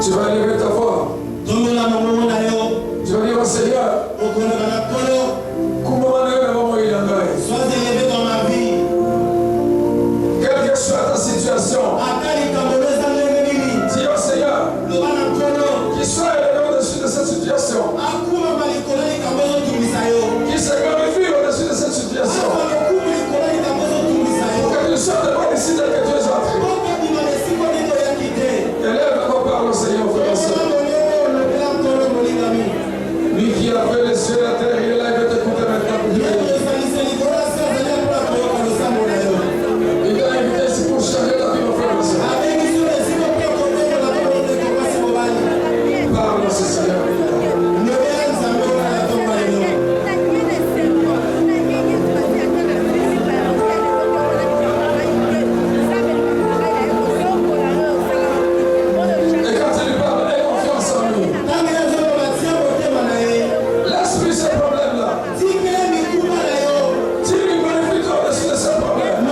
Tu vas élever ta voix. Tu vas dire au Seigneur, sois élevé dans ma vie. Quelle que soit ta situation, dis au Seigneur, qu'il soit élevé au-dessus de cette situation, qu'il se glorifie au-dessus de cette situation, pour que tu sois devant ici tel que tu es entré. Élève ta parole au Seigneur, frère et sœur. Lui qui a fait les cieux et la terre, il est là, il veut t'écouter maintenant pour Dieu. Il t'a invité ici pour changer ta vie, mon frère et sœur. Parle à ce Seigneur. Et quand tu lui parles, aie confiance en lui. Laisse-lui ce problème-là. Tu lui glorifies au-dessus de ce problème.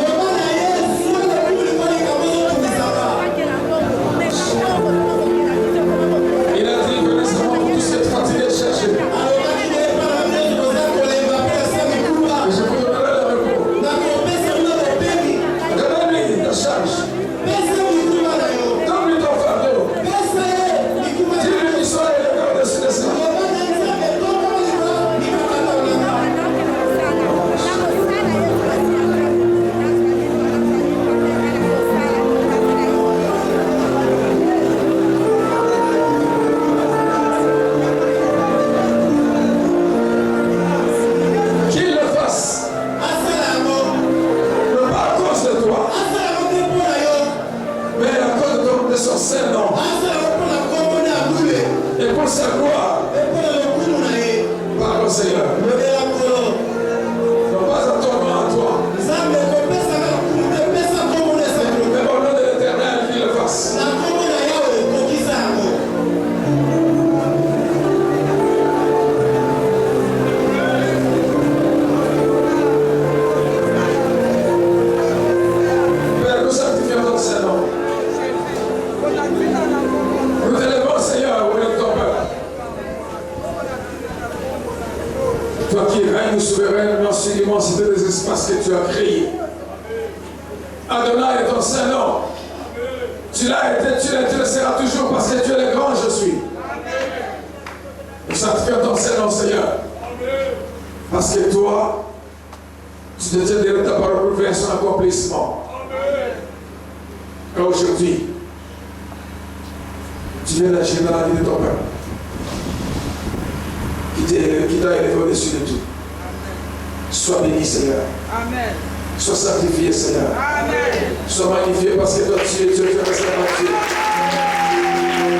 Il a dit que laissez-moi pour tout ce que tu continues de chercher. Et je vous donnerai le repos. Donne-lui ta charge. Donne-lui ton fardeau. Dis-lui qu'il soit élevé au-dessus de ça. Qu'il le fasse. Non pas à cause de toi, mais à cause de son saint nom. Et pour sa gloire, parle au Seigneur. Non pas à toi, mais à toi. Mais au nom de l'Éternel, qu'il le fasse. Père, nous sanctifions ton Saint-Nom. Nous t'élevons, Seigneur, au nom de ton peuple. Toi qui règnes souverain dans cette immensité des espaces que tu as créés. Adonai est ton Saint-Nom. Tu l'as été, tu le seras toujours parce que tu es le grand je suis. Nous sanctifions ton Saint-Nom, Seigneur. Parce que toi, tu te tiens derrière ta parole pour faire son accomplissement. Et aujourd'hui, tu viens d'agir dans la vie de ton peuple, qui t'a élevé au-dessus de tout. Sois béni, Seigneur. Amen. Sois sanctifié, Seigneur. Amen. Sois magnifié parce que toi, tu es Dieu, tu es récemment Dieu.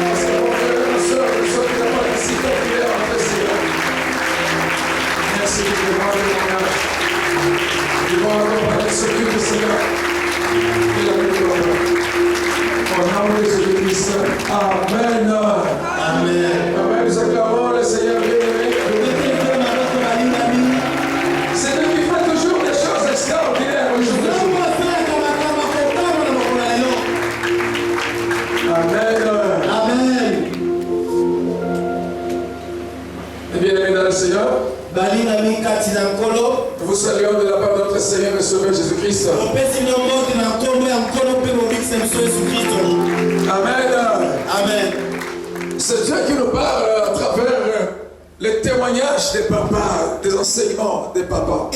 Parce que mon frère et ma soeur, nous sommes qui t'as participé, qui est rentré, Seigneur. Merci pour le grand témoignage. Du bon accompagné, s'occupe, Seigneur. Et la victoire. Au nom de Jésus-Christ. Amen. Amen. Amen. Nous acclamons le Seigneur bien-aimé. C'est lui qui fait toujours des choses extraordinaires aujourd'hui. Amen. Et bien aimé dans le Seigneur, nous vous saluons de la part de notre Seigneur et Sauveur Jésus-Christ. Amen. C'est Dieu qui nous parle à travers les témoignages des papas, des enseignements des papas.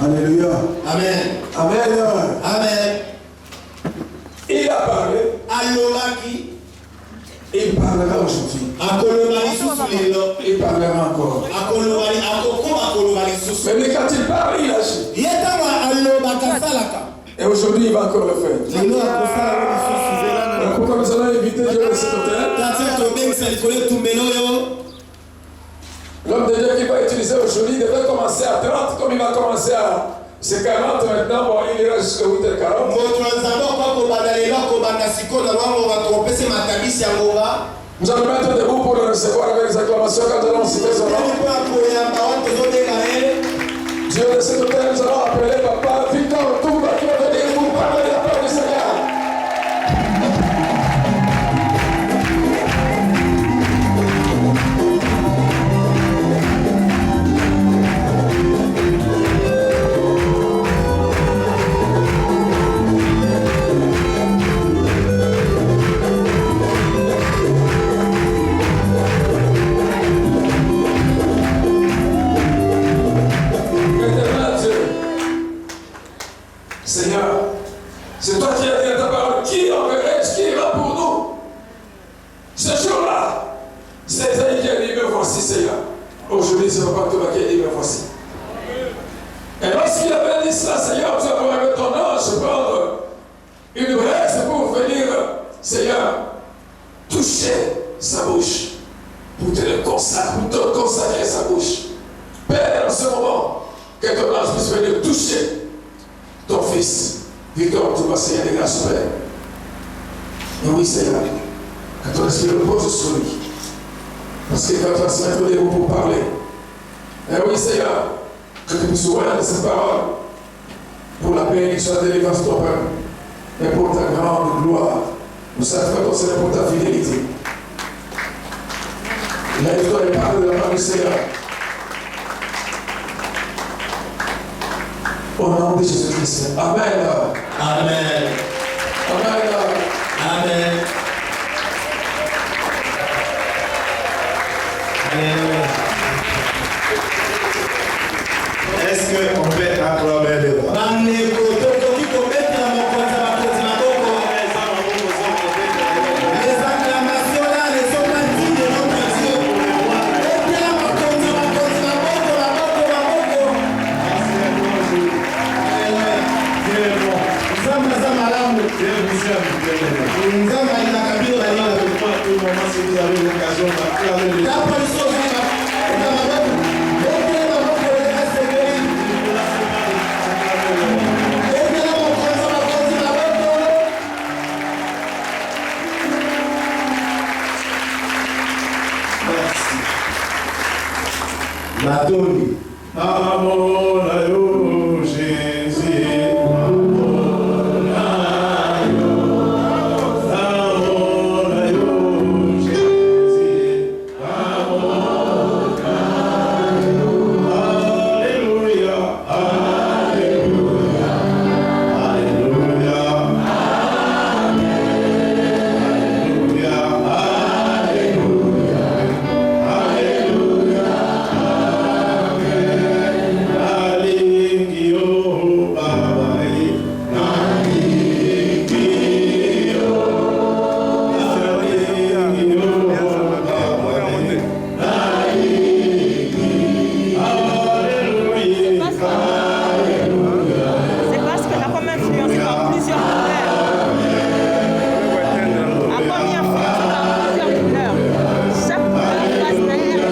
Alléluia. Amen. Amen. Amen. Il a parlé. Il parlera aujourd'hui. Il parlera encore. Même quand il parle, il agit. Et aujourd'hui, il va encore le faire. Pourquoi nous allons éviter Dieu de cet hôtel? L'homme de Dieu qui va utiliser aujourd'hui devrait commencer à 30, comme il va commencer à c'est 40 maintenant, bon, il ira jusqu'à 8h40. Nous allons mettre debout pour le recevoir avec les acclamations quand nous allons citer son nom. Dieu de cet hôtel, nous allons appeler Papa Victor Touba qui va venir vous parler de la part du Seigneur. Seigneur, c'est toi qui as dit à ta parole, qui enverrai-je, qui ira pour nous? Ce jour-là, c'est Isaïe qui a dit, me voici, Seigneur. Aujourd'hui, c'est Papa Thomas qui a dit, me voici. Et lorsqu'il avait dit cela, Seigneur, tu as avec ton ange prendre une braise pour venir, Seigneur, toucher sa bouche, pour te consacrer sa bouche. Père, en ce moment, que ton ange puisse venir toucher ton fils, Victor, tout va, Seigneur, des grâces, Père. Et oui, Seigneur, que ton esprit repose sur lui. Parce qu'il va transmettre des mots pour parler. Et oui, Seigneur, que tu puisses ouvrir cette parole pour la bénédiction de délivrance de ton peuple et pour ta grande gloire. Nous savons, Seigneur, pour ta fidélité. Lève-toi et parle de la part du Seigneur. Au nom de Jésus-Christ. Amen. Amen. Amen. Amen. Amen. Est-ce qu'on peut acclamer le roi? Les acclamations là ne sont pas dignes de notre Dieu. Matondi. Amon ayo Jésus, amon ayo Jésus, amon ayo. Alléluia, alléluia, alléluia, alléluia, alléluia, alléluia. C'est parce qu'elle a comme influencé par plusieurs couleurs. A comme influencé par plusieurs couleurs. Chaque couleur passe derrière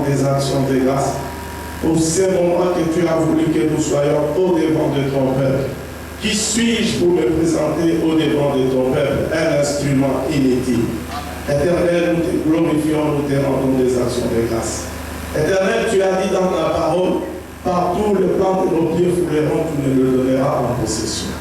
et ça pour ces moments que tu as voulu que nous soyons au-devant de ton peuple. Qui suis-je pour me présenter au-devant de ton peuple, un instrument inutile? Éternel, nous te glorifions, nous te rendons des actions de grâce. Éternel, tu as dit dans ta parole, partout le plan que nos pieds fouleront, tu nous le donneras en possession.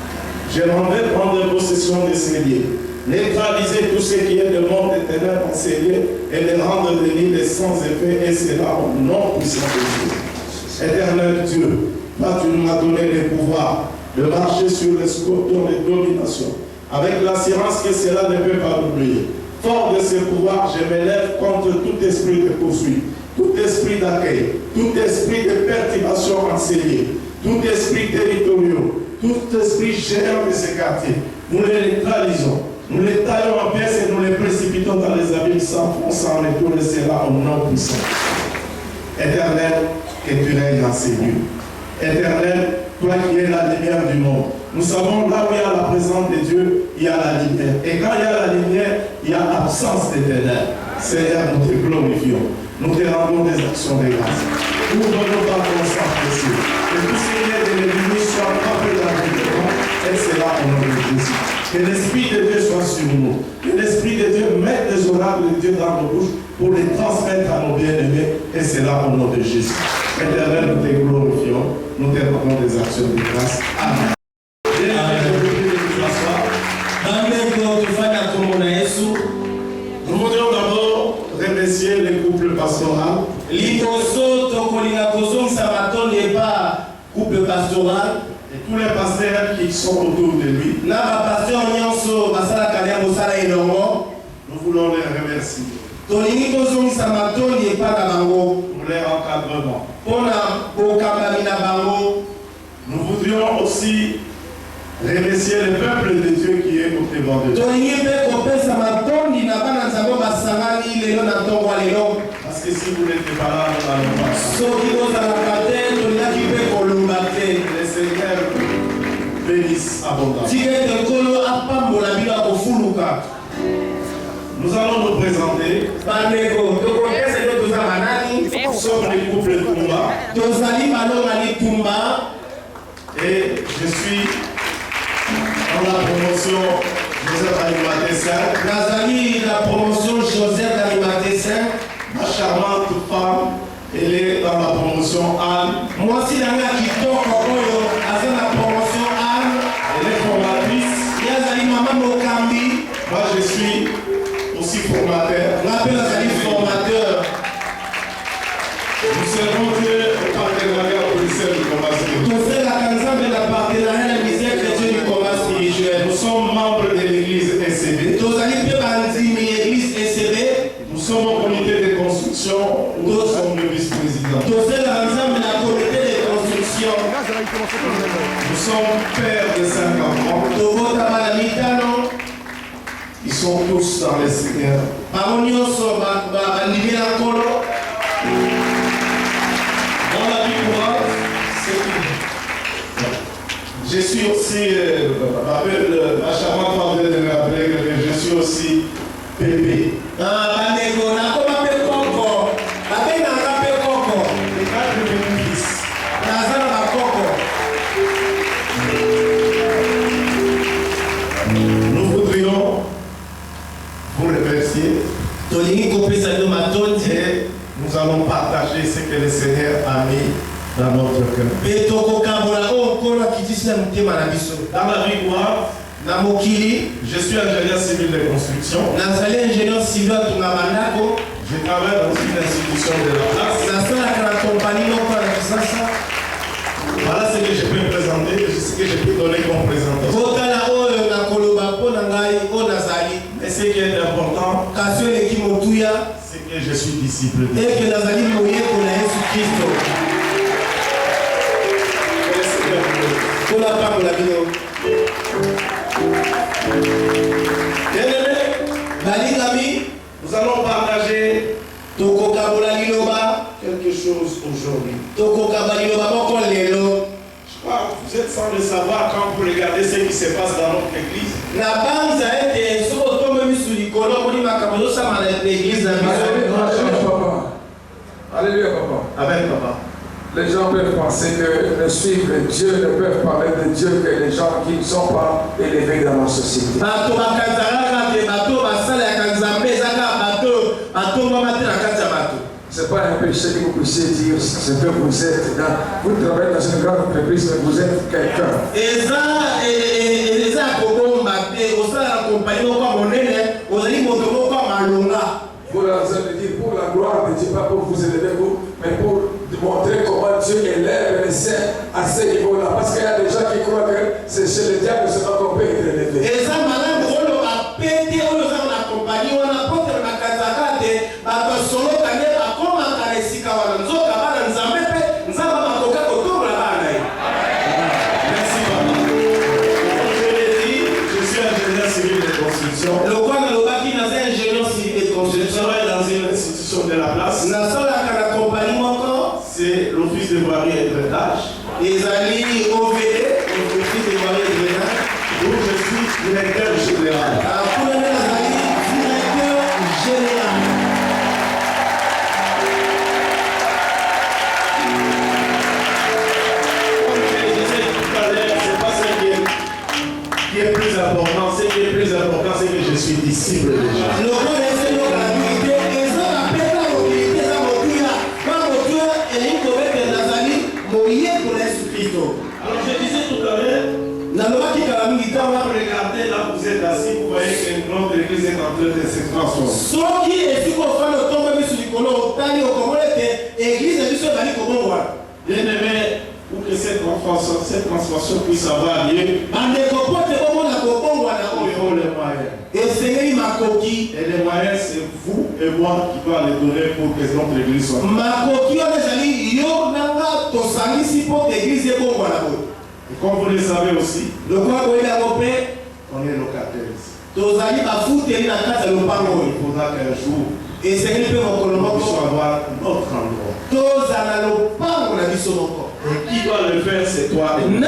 J'aimerais prendre possession de ces lieux, neutraliser tout ce qui est de monde des ténèbres enseigné et les rendre venir des sans effet, et cela au nom puissant de Dieu. Éternel Dieu, toi tu nous as donné le pouvoir de marcher sur les scorpions de domination, avec l'assurance que cela ne peut pas oublier. Fort de ce pouvoir, je m'élève contre tout esprit de poursuite, tout esprit d'accueil, tout esprit de perturbation enseigné, tout esprit territorial, tout esprit géant de ce quartier. Nous les neutralisons, nous les taillons en pièces et nous les précipitons dans les abîmes sans fond, sans retour, et cela au nom puissant. Éternel, que tu règnes dans ces lieux. Éternel, toi qui es la lumière du monde. Nous savons là où il y a la présence de Dieu, il y a la lumière. Et quand il y a la lumière, il y a l'absence des ténèbres. Seigneur, nous te glorifions. Nous te rendons des actions de grâce. Ouvre-nous par ton sang précieux. Que tout ce qui est de l'ennemi soit frappé dans le cœur. Et c'est là au nom de Jésus. Que l'Esprit de Dieu soit sur nous. Que l'Esprit de Dieu mette les oracles de Dieu dans nos bouches pour les transmettre à nos bien-aimés, et c'est là au nom de Jésus. Éternel, nous te glorifions, nous te rendons des actions de grâce. Amen. Nous voudrions d'abord remercier les couples pastoraux. Couple pastoral Et tous les pasteurs qui sont autour de lui. na bapasteur nyonso basalaka lia mosala elongo Nous voulons les remercier tolingi tozongisa matondi epai na bango pour leur encadrement. mpona bokambami na bango. Nous voudrions aussi remercier le peuple de Dieu qui est au devant de Dieu. tolingi mpe kopesa matondi na bana nzambe basangani lelo na ntongo ya lelo. Parce que si vous n'êtes pas là, nous n'allons pas. soki bozalaka te tolingaki mpe koloba te. Le Seigneur bénisse abondamment. tika ete nkolo apambola bino ya kofuluka. Nous allons nous présenter. bandeko tokopesa ete toza banani. Nous sommes les couples Toumba tozali balonga litumba et je suis dans la promotion Joseph Animaté Saint. nazali na promotion Joseph Animaté Saint. Ma charmante femme, elle est dans la promotion Anne. mwasi nanga kitoko oyo aza na promotion Anne. Elle est formatrice. ye azali mama mokambi. Moi, je suis aussi formateur. nga mpe nazali formateur. Nous servons Dieu au partenariat officiel du combat spirituel. toselaka nzambe na partenariat na misère chrétien du combat spirituel. Nous sommes membres de l'église SCD. tozali mpe bandimi église ECB. Nous sommes au comité de construction où nous sommes le vice-président. toselaka nzambe na comité de construction. Nous sommes pères de 5 enfants. tobotama na mitano. Ils sont tous dans le Seigneur. bango nyonso bandimi na nkolo. Dans la vie courante, je suis aussi, ma charmante femme vient de me rappeler que je suis aussi bébé. bandeko nakoma mpe koko babengaka mpe koko. Les 4 bénéfices. naza na bakoko. Nous voudrions vous remercier tolingi kopesa bino matondi et nous allons partager ce que le Seigneur a mis dans notre cœur. mpe tokokambola oyo nkolo akitisi na mitema na biso. Dans la vie courante, na mokili je suis ingénieur civil de construction. nazali ingénieur civil atunga bandako. Je travaille dans une institution de la place. nasalaka na kompani moko na kisasa. Voilà ce que je peux présenter, ce que je peux donner comme présentation. kotala oyo nakoloba mpo na ngai oyo nazali. Et ce qui est important, kasi oyo eleki motuya c'est que je suis disciple de Dieu. eke nazali moyeko na yesu kristo. Que le Seigneur vous bénisse. mpona pambola bino. Bien-aimés, balingami nous allons partager tokokambola liloba. quelque chose aujourd'hui. tokokamba liloba moko lelo. Je crois que vous êtes sans le savoir quand vous regardez ce qui se passe dans notre église. na banza ete soki otombe misu likolo omoni makambo ezosama na église na biso. Alléluia, papa. Alléluia, papa. Amen, papa. Les gens peuvent penser que ne suivre Dieu, ne peuvent parler de Dieu que les gens qui ne sont pas élevés dans la société. bato bakanzalaka te bato basalaka nzambe eza kaka bato batombama te na kati ya bato. Ce n'est pas un péché que vous puissiez dire ce que vous êtes. Vous travaillez dans une grande entreprise, mais vous êtes quelqu'un. eza kobomba te osalaka kompani moko ya monene ozali moto moko ya malonga. Vous avez dit pour la gloire de Dieu, pas pour vous élever vous, mais pour montrer comment Dieu élève les saints à ce niveau-là. Parce qu'il y a des gens qui croient que c'est chez le diable seulement qu'on peut être élevé. eza malamu oyo bapete oyo eza na kompani wana potere bakanzaka te bato asoloka nde bakomaka na esika wana nzoka bana nzambe mpe nzambe bakoka kotombola bana na ye. Merci, papa. Comme je l'ai dit, je suis ingénieur civil de construction. lokwa nalobaki naza ingénieur civil de Je construction. travaille dans une institution de la place. nasalaka na kompani moko C'est l'office de voirie et drainage. ezali OVD office de voirie et drainage. Où je suis directeur général. kuna nde nazali directeur général. Comme je le disais tout à l'heure, c'est pas ce qui est plus important. Ce qui est plus important, c'est que je suis disciple de Jésus. lokwa ese lokalite eza na Alors je disais tout à l'heure, regardez là vous êtes assis, vous voyez qu'une grande église est en train de se transformer. Bien aimé, pour que cette transformation puisse avoir lieu, il faut les moyens. Et les moyens, c'est vous et moi qui doivons les donner pour que notre église soit. Et comme vous le savez aussi, on est locataires ici. Il faudra qu'un jour, nous puissions avoir notre endroit. Et qui doit le faire, c'est toi et moi.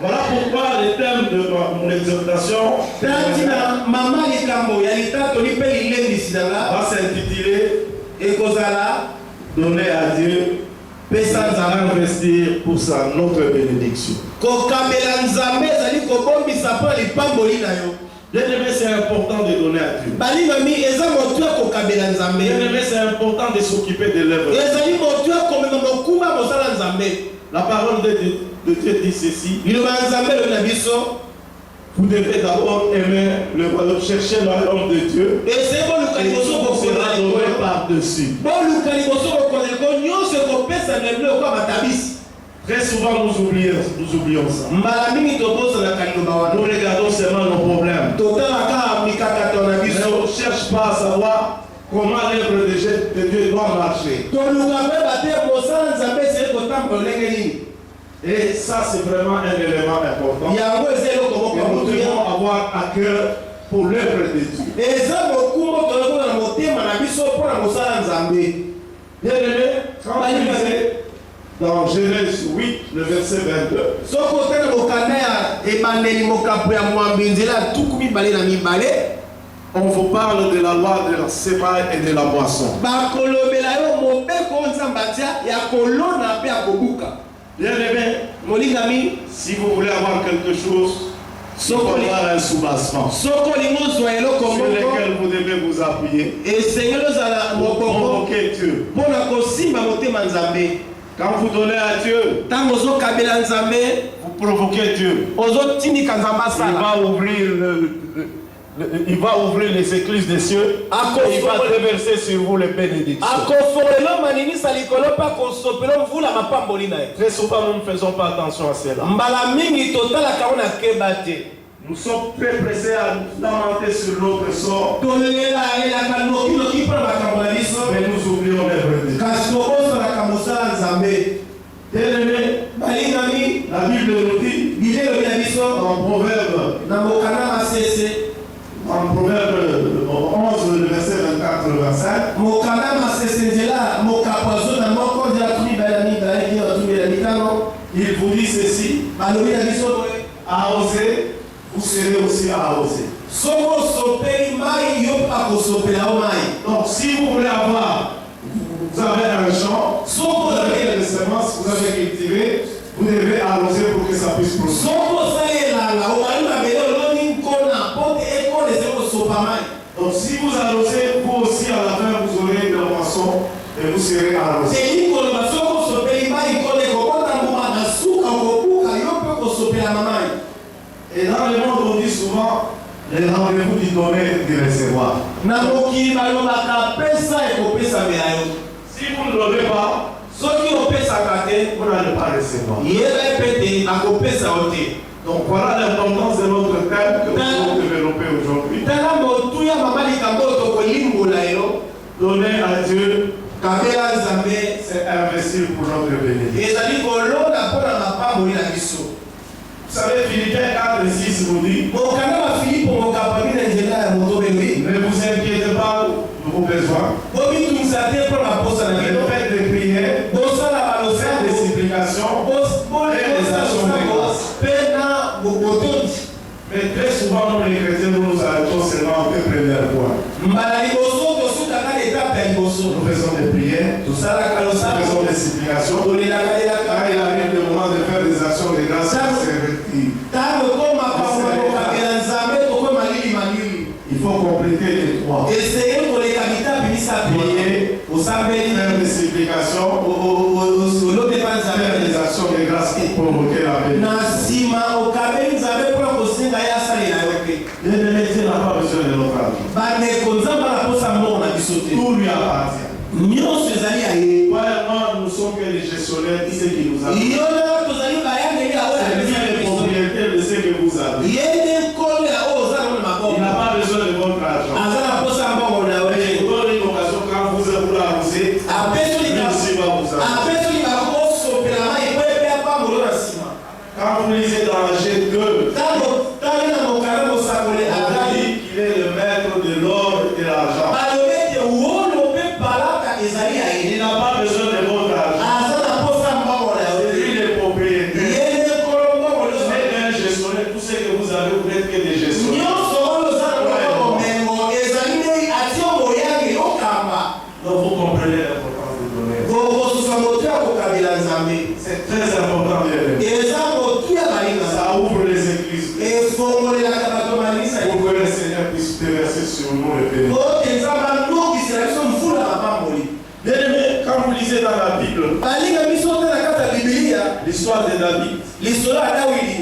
Voilà pourquoi le thème de mon exhortation va s'intituler Donner à Dieu, sans investir pour ça notre bénédiction. Bien-aimé, c'est important de donner à Dieu. Bien-aimé, c'est important de s'occuper de l'œuvre. La parole de Dieu dit ceci. Vous devez d'abord aimer le royaume, chercher le royaume de Dieu. Et tout sera donné par-dessus. Très souvent nous oublions ça. Nous regardons seulement nos problèmes. Mais on ne cherche pas à savoir comment l'œuvre de Dieu doit marcher. Et ça, c'est vraiment un élément important. Et nous devons avoir à cœur pour l'œuvre de Dieu. Bien aimé, quand vous lisez dans Genèse 8, le verset 22, on vous parle de la loi de la séparation et de la boisson. Bien aimé, si vous voulez avoir quelque chose, il faut avoir un soubassement sur lequel vous devez vous appuyer pour convoquer Dieu. Quand vous donnez à Dieu, vous provoquez Dieu. Il va ouvrir les écluses des cieux et il va déverser sur vous les bénédictions. Très souvent, nous ne faisons pas attention à cela. Nous sommes très pressés à nous lamenter sur notre sort, mais nous oublions l'œuvre de Dieu. Bien-aimé, la Bible nous dit en Proverbe 11, le verset 24-25, il vous dit ceci: arrosez, vous serez aussi arrosés. Donc, si vous voulez avoir, vous avez un champ, vous avez des semences, vous avez cultivé, vous devez arroser pour que ça puisse produire. Donc si vous arrosez, vous aussi à la fin vous aurez de la moisson et vous serez arrosés. Et dans le monde on dit souvent les rendez-vous du donner et du recevoir. Si vous ne donnez pas, vous n'allez pas recevoir. Donc voilà l'importance de notre thème que nous allons développer aujourd'hui. Donner à Dieu, c'est investir pour notre bénédiction. Vous savez, Philippiens 4:6 nous dit: ne vous inquiétez pas de vos besoins. Faites des prières, faites des supplications et des actions de grâce. Mais très souvent, nous les chrétiens, nous arrêtons seulement au première fois. Nous faisons des prières, nous faisons des supplications. Quand il arrive le moment de faire des actions de grâce, c'est réduit. Il faut compléter les trois. Prier, faire des supplications provoquer la paix. na nsima okabeli nzambe mpona kosenga ye asalela yo te. Bien-aimé, Dieu n'a pas besoin de notre argent. bandeko nzambe anaposa mbongo na biso te. Tout lui appartient. nyonso ezali ya ye. Toi et moi, nous sommes que les gestionnaires de ce qui nous a. yo na tozali bayangeli ya oyo C'est lui apesa le biso. propriétaire de ce que vous avez. ye nde nkolo ya oyo oza nango na Il maboko. n'a pas besoin de votre argent. aza na posa mbongo na yo Mais te. je vous donne une occasion quand vous vous arrosez, apesoli lui aussi va vous arroser. apesoli bakosopela mai po epe apambolo na nsima. Quand vous lisez dans la G2, ntango tali na mokala mosakoli on azali dit qu'il est le maître de l'or et de l'argent. balobi ete wolo mpe palata ezali ya Il ye. n'a pas besoin de votre argent. aza na posa mbongo na yo C'est te. lui le propriétaire. ye nde nkolo mbongo Vous nyonso. êtes un gestionnaire, tout ce que vous avez, vous n'êtes que des gestionnaires. nyonso oyo oza na maboko mengo ezali nde atie moyange okamba. Donc vous comprenez l'importance de donner. kokosusa motu ya kokabela nzambe C'est très important de le faire. eza motu ya balinga. Ça ouvre les églises. efongolelaka bato malisa Pour que le Seigneur puisse déverser sur nous le béni. ote nzambe anokisela biso mvula mapamboli. Bien-aimé, quand vous lisez dans la Bible, balinga biso te na kati ya bibilia l'histoire de David, lisolo ya dawidi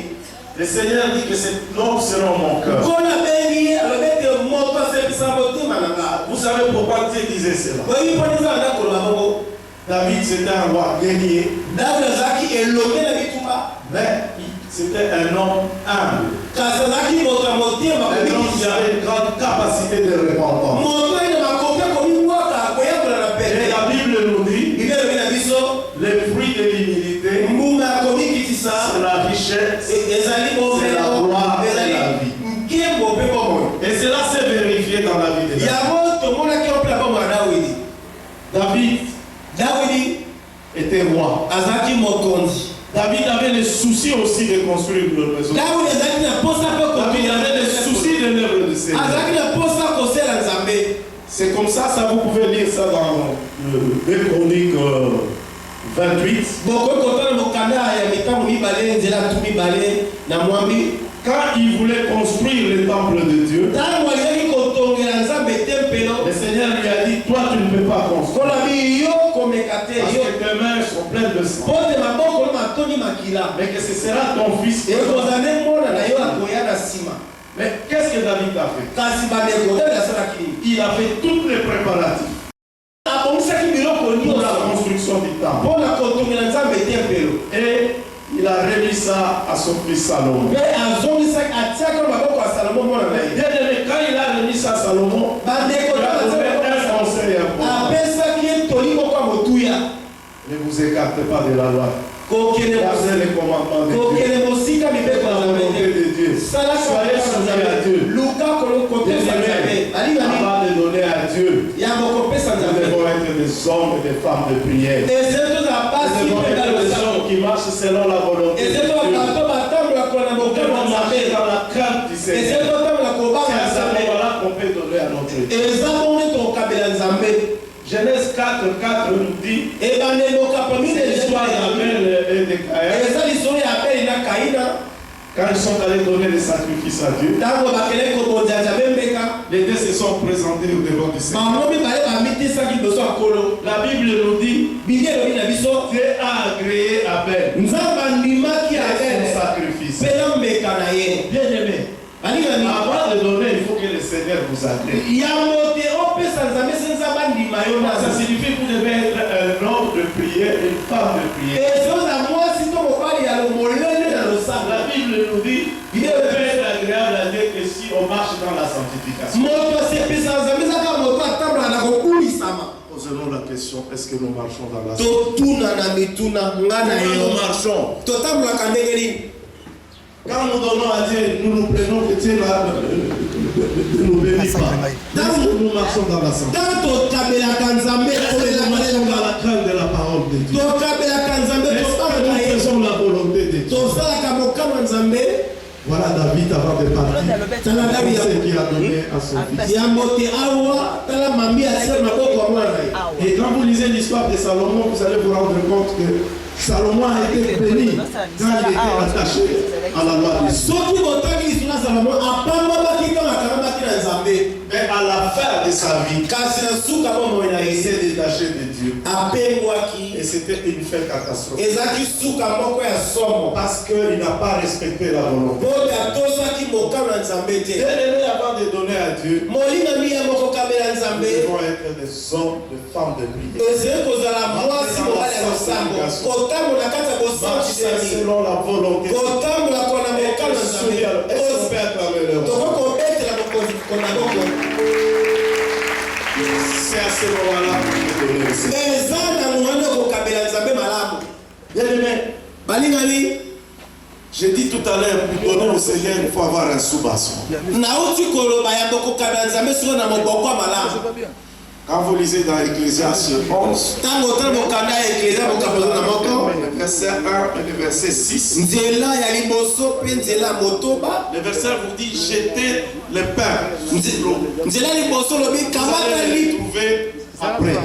le Seigneur dit que c'est l'homme selon mon cœur. nkona bengi ye alobi ete moto asepisa motema na nga. Vous savez pourquoi Dieu disait cela? oyebi mpo nzambe ndakoloba bongo. David, c'était un roi guerrier, dawidi azalaki elonge na bitumba mais c'était un homme humble. kasi azalaki moto ya motema Un homme qui avait une grande capacité de repentance. moto ayi na makoki akomibwaka akoyakola na Et pete. la Bible nous dit, bible elobi na biso les fruits de l'humilité, mbuma ya komikitisa c'est la richesse. ezali C'est la gloire et ezali la vie. nkembo mpe bomoi. Et cela s'est vérifié dans la vie de David. yango tomonaki yo mpe na bomoi ya dawidi. dawidi Était roi. azalaki mokonzi. David avait le souci aussi de construire une maison. dawidi azalaki na posa mpe David avait le souci de l'œuvre de Seigneur. azalaki na posa kosala nzambe. C'est comme ça vous pouvez lire ça dans 2 Chroniques 28. bokoki kotala mokanda ya mitango mibale nzela tu mibale na mwambi. Quand il voulait construire le temple de Dieu, ntango alingaki kotongela nzambe tempelo. le Seigneur lui a dit, toi tu ne peux pas construire. kolobi yo komeka te Parce yo que tes mains sont pleines de sang. mpo te maboko no matoni makila. Mais que ce sera ton fils. ekozala mona na yo akoya na nsima. Mais qu'est-ce que David a fait? kasi bandeko dawidi asalaki nini? Il a fait tous les préparatifs abongisaki biloko pour la nyonso construction du temple. mpona kotongela nzambe tempelo. Et il a remis ça à son fils Salomon. mpe azongisaki atiaki na maboko ya salomo mwana na ye. Bien aimé, quand il a remis ça à Salomon, bandeko il a donné un conseil important. apesaki ye toli moko ya motuya. Ne vous écartez pas de la loi. kokende Gardez les commandements de Dieu. kokende mosika mibeko La ya volonté nzambe de Dieu. salaka Soyez soumis à Dieu. luka kolokopesa nzambe alingani Avant de donner à Dieu, ya kokopesa nous nzambe. devons être des hommes et des femmes de prière. eze tozala Nous pasi devons mpe être des balosalo. hommes qui marchent selon la volonté de eze Dieu. tobato batambola kola na Nous mokano devons ya marcher nzambe. dans la crainte du eze Seigneur. totambola kobanga C'est à ce nzambe. moment-là qu'on peut donner à notre Dieu. eza bongo tokabela nzambe. Genèse 4 nous dit, ebandelo kapamine c'est l'histoire d'Abel et de Caïn. eza lisolo ya abeli na kaina. Quand ils sont allés donner les sacrifices à Dieu, ntango bakele kobonza nzambe mbeka les deux se sont présentés au devant du Seigneur. bango mibale bamitisaki liboso ya nkolo. La Bible nous dit, biblia elobi na biso Dieu a agréé Abel nzambe andimaki et son abele sacrifice. mpe na mbeka na ye. Bien aimé, balingani avant de donner, il faut que le Seigneur vous agrée. yango te opesa nzambe se nzambe andima yo Ça na signifie que vous devez être un homme de prière et une femme de prière. ezoza mwasi to mobali ya molele na losanga. La Bible nous dit, il ne peut être agréable à Dieu que si on marche dans la sanctification. moto asepesa nzambe ezaka moto atambola na kokulisama. Posons-nous la question, est-ce que nous marchons dans la totuna na mituna nga na Comment nous yo marchons? totambolaka ndenge nini? Quand nous donnons à Dieu, nous nous prenons que Dieu ne nous bénit pas. Est-ce que nous marchons dans la sanctification? ntango tokabelaka nzambe Est-ce que nous marchons dans la crainte de la parole de Dieu? tokabelaka nzambe Est-ce que tosalaka nous ye faisons la volonté de Dieu? tosalaka mokano ya nzambe. Voilà David avant de partir. tala C'est ce david qu'il a donné à son fils. ya mote awa tala mambi asia maboko ya mwana na ye. Et quand vous lisez l'histoire de Salomon, vous allez vous rendre compte que Salomon a été béni quand il était attaché à la loi de Dieu. Mais à la fin de sa vie, il s'est détaché de Dieu. Et c'était une fait catastrophe. Parce qu'il n'a pas respecté la volonté. Bien-aimés, avant de donner à Dieu, nous devons être des hommes, des femmes de prière. Selon la volonté. Est-ce qu'on peut acclamer le roi? C'est à ce moment-là que je donne le Seigneur. Bien-aimé, j'ai dit tout à l'heure, pour donner au Seigneur, il faut avoir un sous-bassement. Quand vous lisez dans Ecclésiaste 11, le verset 1 et le verset 6, le verset vous dit jetez le pain. Vous allez le trouver après.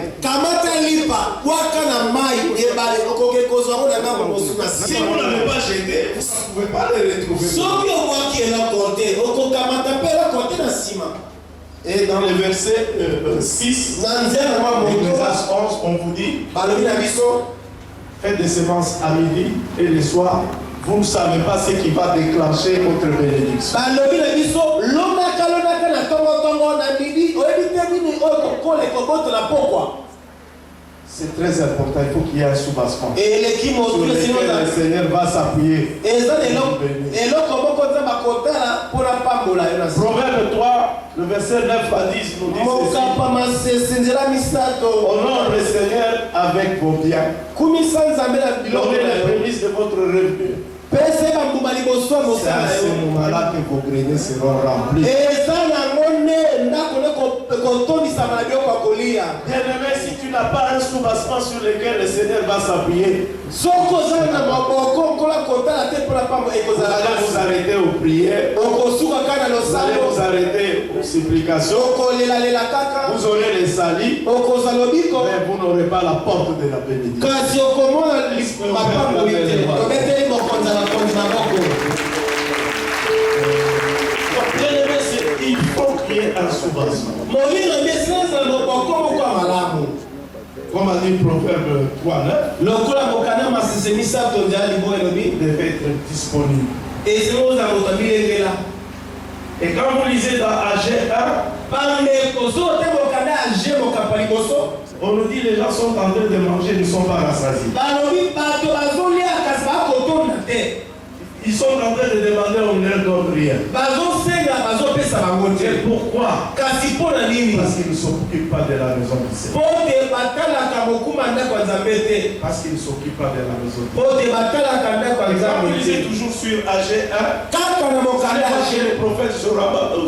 Si vous n'avez pas jeté, vous ne pouvez pas le retrouver. Et dans le verset 6, Ecclésiaste 11, on vous dit faites des semences à midi et le soir. Vous ne savez pas ce qui va déclencher votre bénédiction. C'est très important, il faut qu'il y ait un sous-bassement sur lequel le Seigneur va s'appuyer. Proverbe 3, le verset 9 à 10 nous dit ceci. Honore le Seigneur avec vos biens. Donnez les prémices de votre revenu. C'est à ce moment-là que vos greniers seront remplis. Bien-aimé, si tu n'as pas un sous-bassement sur lequel le Seigneur va s'appuyer, vous allez vous arrêter aux prières, vous allez vous arrêter aux supplications, vous aurez les salis, mais vous n'aurez pas la porte de la bénédiction. Il faut qu'il y ait un sous-bassement. Comme a dit le Proverbe 3:9, devait être disponible. Et quand vous lisez dans AG 1, on nous dit les gens sont en train de manger, ils ne sont pas rassasiés. Ils sont en train de demander on ne leur donne rien. Pourquoi? Parce qu'ils ne s'occupent pas de la maison du Seigneur. Parce qu'ils ne s'occupent pas de la maison du Seigneur. Quand vous lisez toujours sur AG 1, le prophète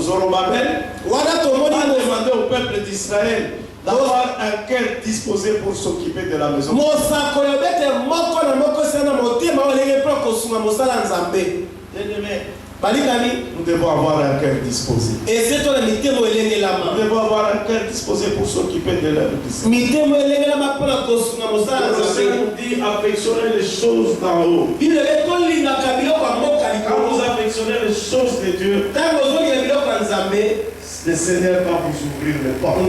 Zorobabel a demandé au peuple d'Israël d'avoir un cœur disposé pour s'occuper de la maison. Nous devons avoir un cœur disposé. Nous devons avoir un cœur disposé pour s'occuper de l'œuvre du Seigneur. Le Seigneur nous dit affectionnez les choses d'en haut. Quand vous affectionnez les choses de Dieu, le Seigneur va vous ouvrir les portes.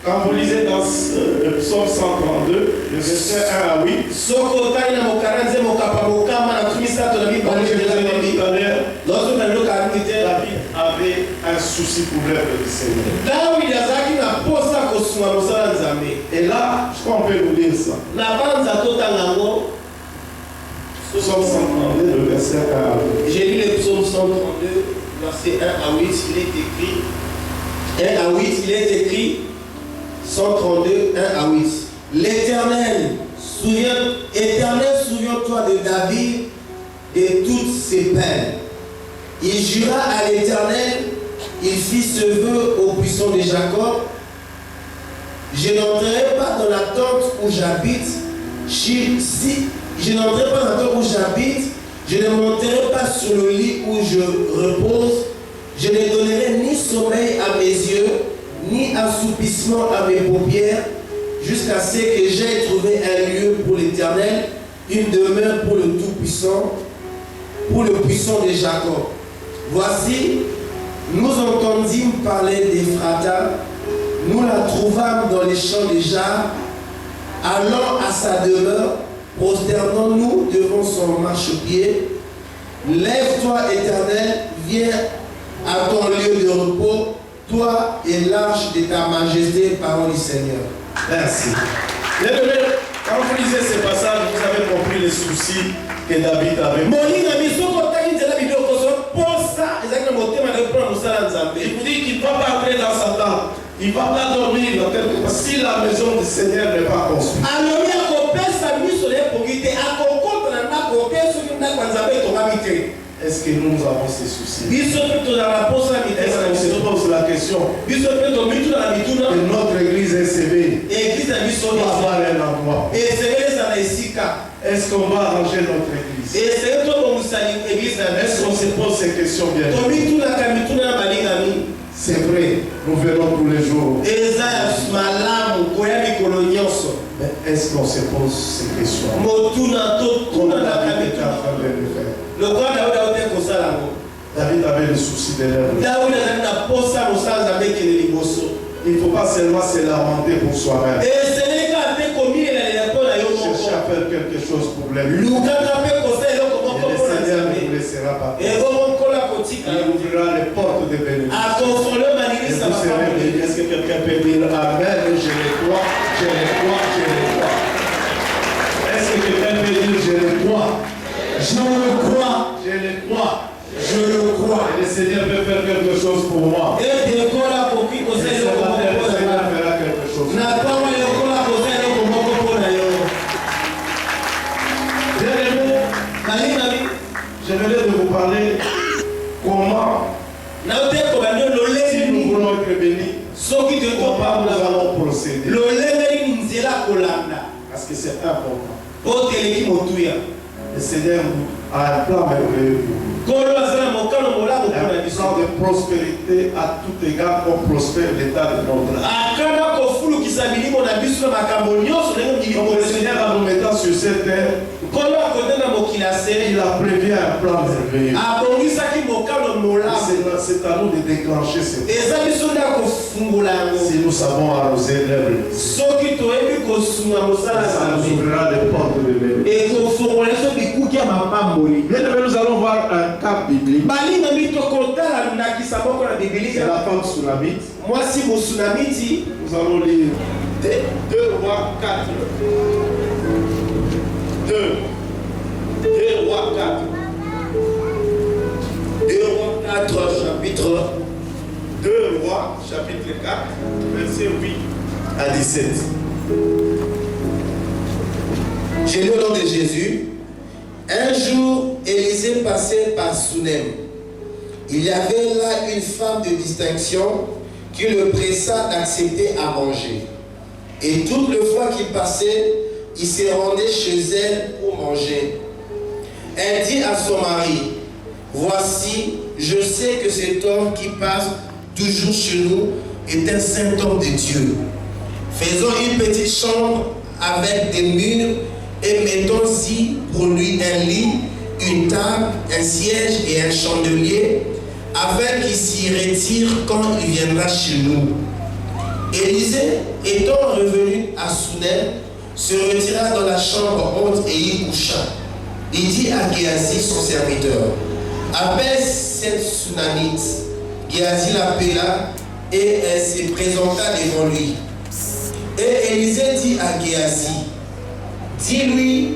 Quand vous lisez dans le psaume 132, le verset 1 à 8, David avait un souci pour l'œuvre du Seigneur. Et là, je crois qu'on peut nous lire ça. Psaume 132, le verset 1 à 8. J'ai lu le psaume 132, verset 1 à 8, il est écrit. 1 à 8, il est écrit. 132, 1 à 8. L'Éternel, souviens-toi de David et toutes ses peines. Il jura à l'Éternel, il fit ce vœu au puissant de Jacob. Je n'entrerai pas dans la tente où j'habite. Je n'entrerai pas dans la tente où j'habite. Je ne monterai pas sur le lit où je repose. Je ne donnerai ni sommeil à mes yeux, ni assoupissement à mes paupières. jusqu'à ce que j'aie trouvé un lieu pour l'Éternel, une demeure pour le Tout-Puissant, pour le puissant de Jacob. Voici, nous entendîmes parler d'Ephrata, nous la trouvâmes dans les champs de Jar, allant à sa demeure, prosternons-nous devant son marchepied. Lève-toi, Éternel, viens à ton lieu de repos, toi et l'arche de ta majesté, parole du Seigneur. Merci. Quand vous lisez ces passages, vous avez compris les soucis que David avait. Il vous dit qu'il ne va pas entrer dans sa tente. Il ne va pas dormir dans quelque part si la maison du Seigneur n'est pas construite. Est-ce que nous avons ces soucis? Est-ce qu'on se pose la question que notre église est sévère pour avoir un endroit? Est-ce qu'on va arranger notre église? Est-ce qu'on se pose ces questions bien? C'est vrai, nous venons tous les jours. Mais est-ce qu'on se pose ces questions? Comme David était en train de le faire. David avait le souci de l'œuvre. Il ne faut pas seulement se lamenter pour soi-même. Chercher à faire quelque chose pour les lui. Et le Seigneur ne vous laissera pas. Il ouvrira les portes de bénédiction. Et vous serez bénis. Est-ce que quelqu'un peut dire Amen? Je le crois, je le crois, je le crois. Est-ce que quelqu'un peut dire je le crois? Je le crois, je le crois. Je le crois. Et le Seigneur peut faire quelque chose pour moi. Et le Seigneur fera quelque chose. J'aimerais de vous parler comment, si nous voulons être bénis, comment nous allons procéder. Parce que c'est important. Le Seigneur a un plan merveilleux pour vous. Un plan de prospérité à tout égard pour prospère l'état de notre âme. Donc le Seigneur en nous mettant sur cette terre, il a prévu un plan merveilleux. C'est à nous de déclencher cette plan. Si nous savons arroser l'herbe, ça nous ouvrira les portes de bénédiction. Nous allons voir un cas biblique. C'est la femme Sunamite. Nous allons lire 2 Rois 4. 2 Rois 4. 2 Rois 4, chapitre 2 Rois, chapitre 4, verset 8 à 17. J'ai lu au nom de Jésus. Un jour, Élisée passait par Sunem. Il y avait là une femme de distinction qui le pressa d'accepter à manger. Et toutes les fois qu'il passait, il se rendait chez elle pour manger. Elle dit à son mari, « Voici, je sais que cet homme qui passe toujours chez nous est un saint homme de Dieu. Faisons une petite chambre avec des murs et mettons-y pour lui un lit, une table, un siège et un chandelier, afin qu'il s'y retire quand il viendra chez nous. » Élisée, étant revenu à Sunem, se retira dans la chambre haute et y coucha. Il dit à Géasi, son serviteur, « Appelle cette Sunamite. » Géasi l'appela et elle se présenta devant lui. Et Élisée dit à Géasi, « Dis-lui,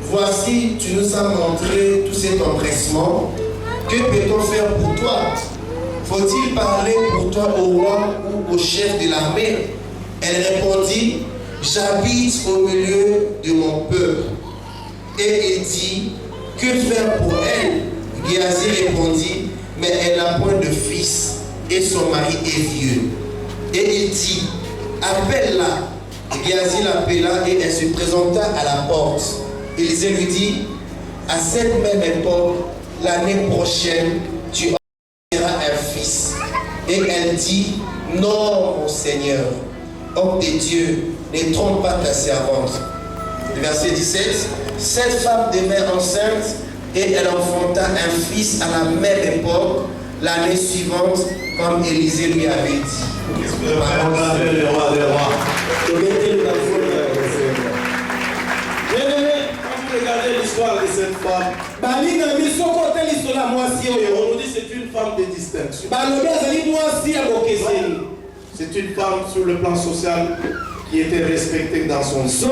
voici, tu nous as montré tout cet empressement. Que peut-on faire pour toi? Faut-il parler pour toi au roi ou au chef de l'armée? » Elle répondit, « J'habite au milieu de mon peuple. » Et il dit, « Que faire pour elle? » Géasi répondit, « Mais elle n'a point de fils et son mari est vieux. » Et il dit, « Appelle-la. » Géasi l'appela et elle se présenta à la porte. Élisée lui dit, « À cette même époque, l'année prochaine, tu auras un fils. » Et elle dit, « Non, mon Seigneur. » homme de Dieu, ne trompe pas ta servante. Le verset 17. Cette femme demeure enceinte et elle enfanta un fils à la même époque, l'année suivante, comme Élisée lui avait dit. Le roi des rois. Quand vous regardez l'histoire de cette femme, on nous dit que c'est une femme de distinction. C'est une femme sur le plan social qui était respectée dans son sang.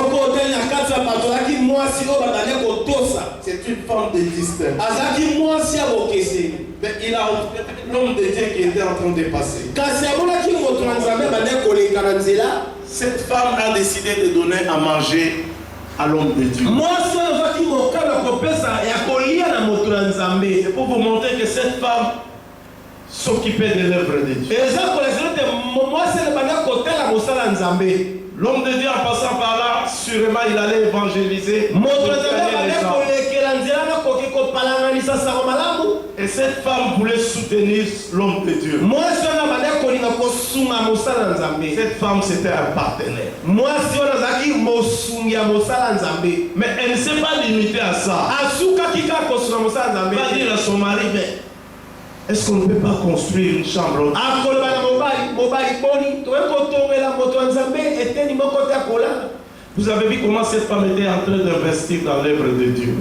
C'est une femme de distinction. Mais il a l'homme de Dieu qui était en train de passer. Cette femme a décidé de donner à manger à l'homme de Dieu. C'est pour vous montrer que cette femme s'occupait de l'œuvre de Dieu. L'homme de Dieu en passant par là, sûrement il allait évangéliser. Et cette femme voulait soutenir l'homme de Dieu. Cette femme c'était un partenaire. Mais elle ne s'est pas limitée à ça. Elle va dire à son mari, mais est-ce qu'on ne peut pas construire une chambre? Vous avez vu comment cette femme était en train d'investir dans l'œuvre de Dieu.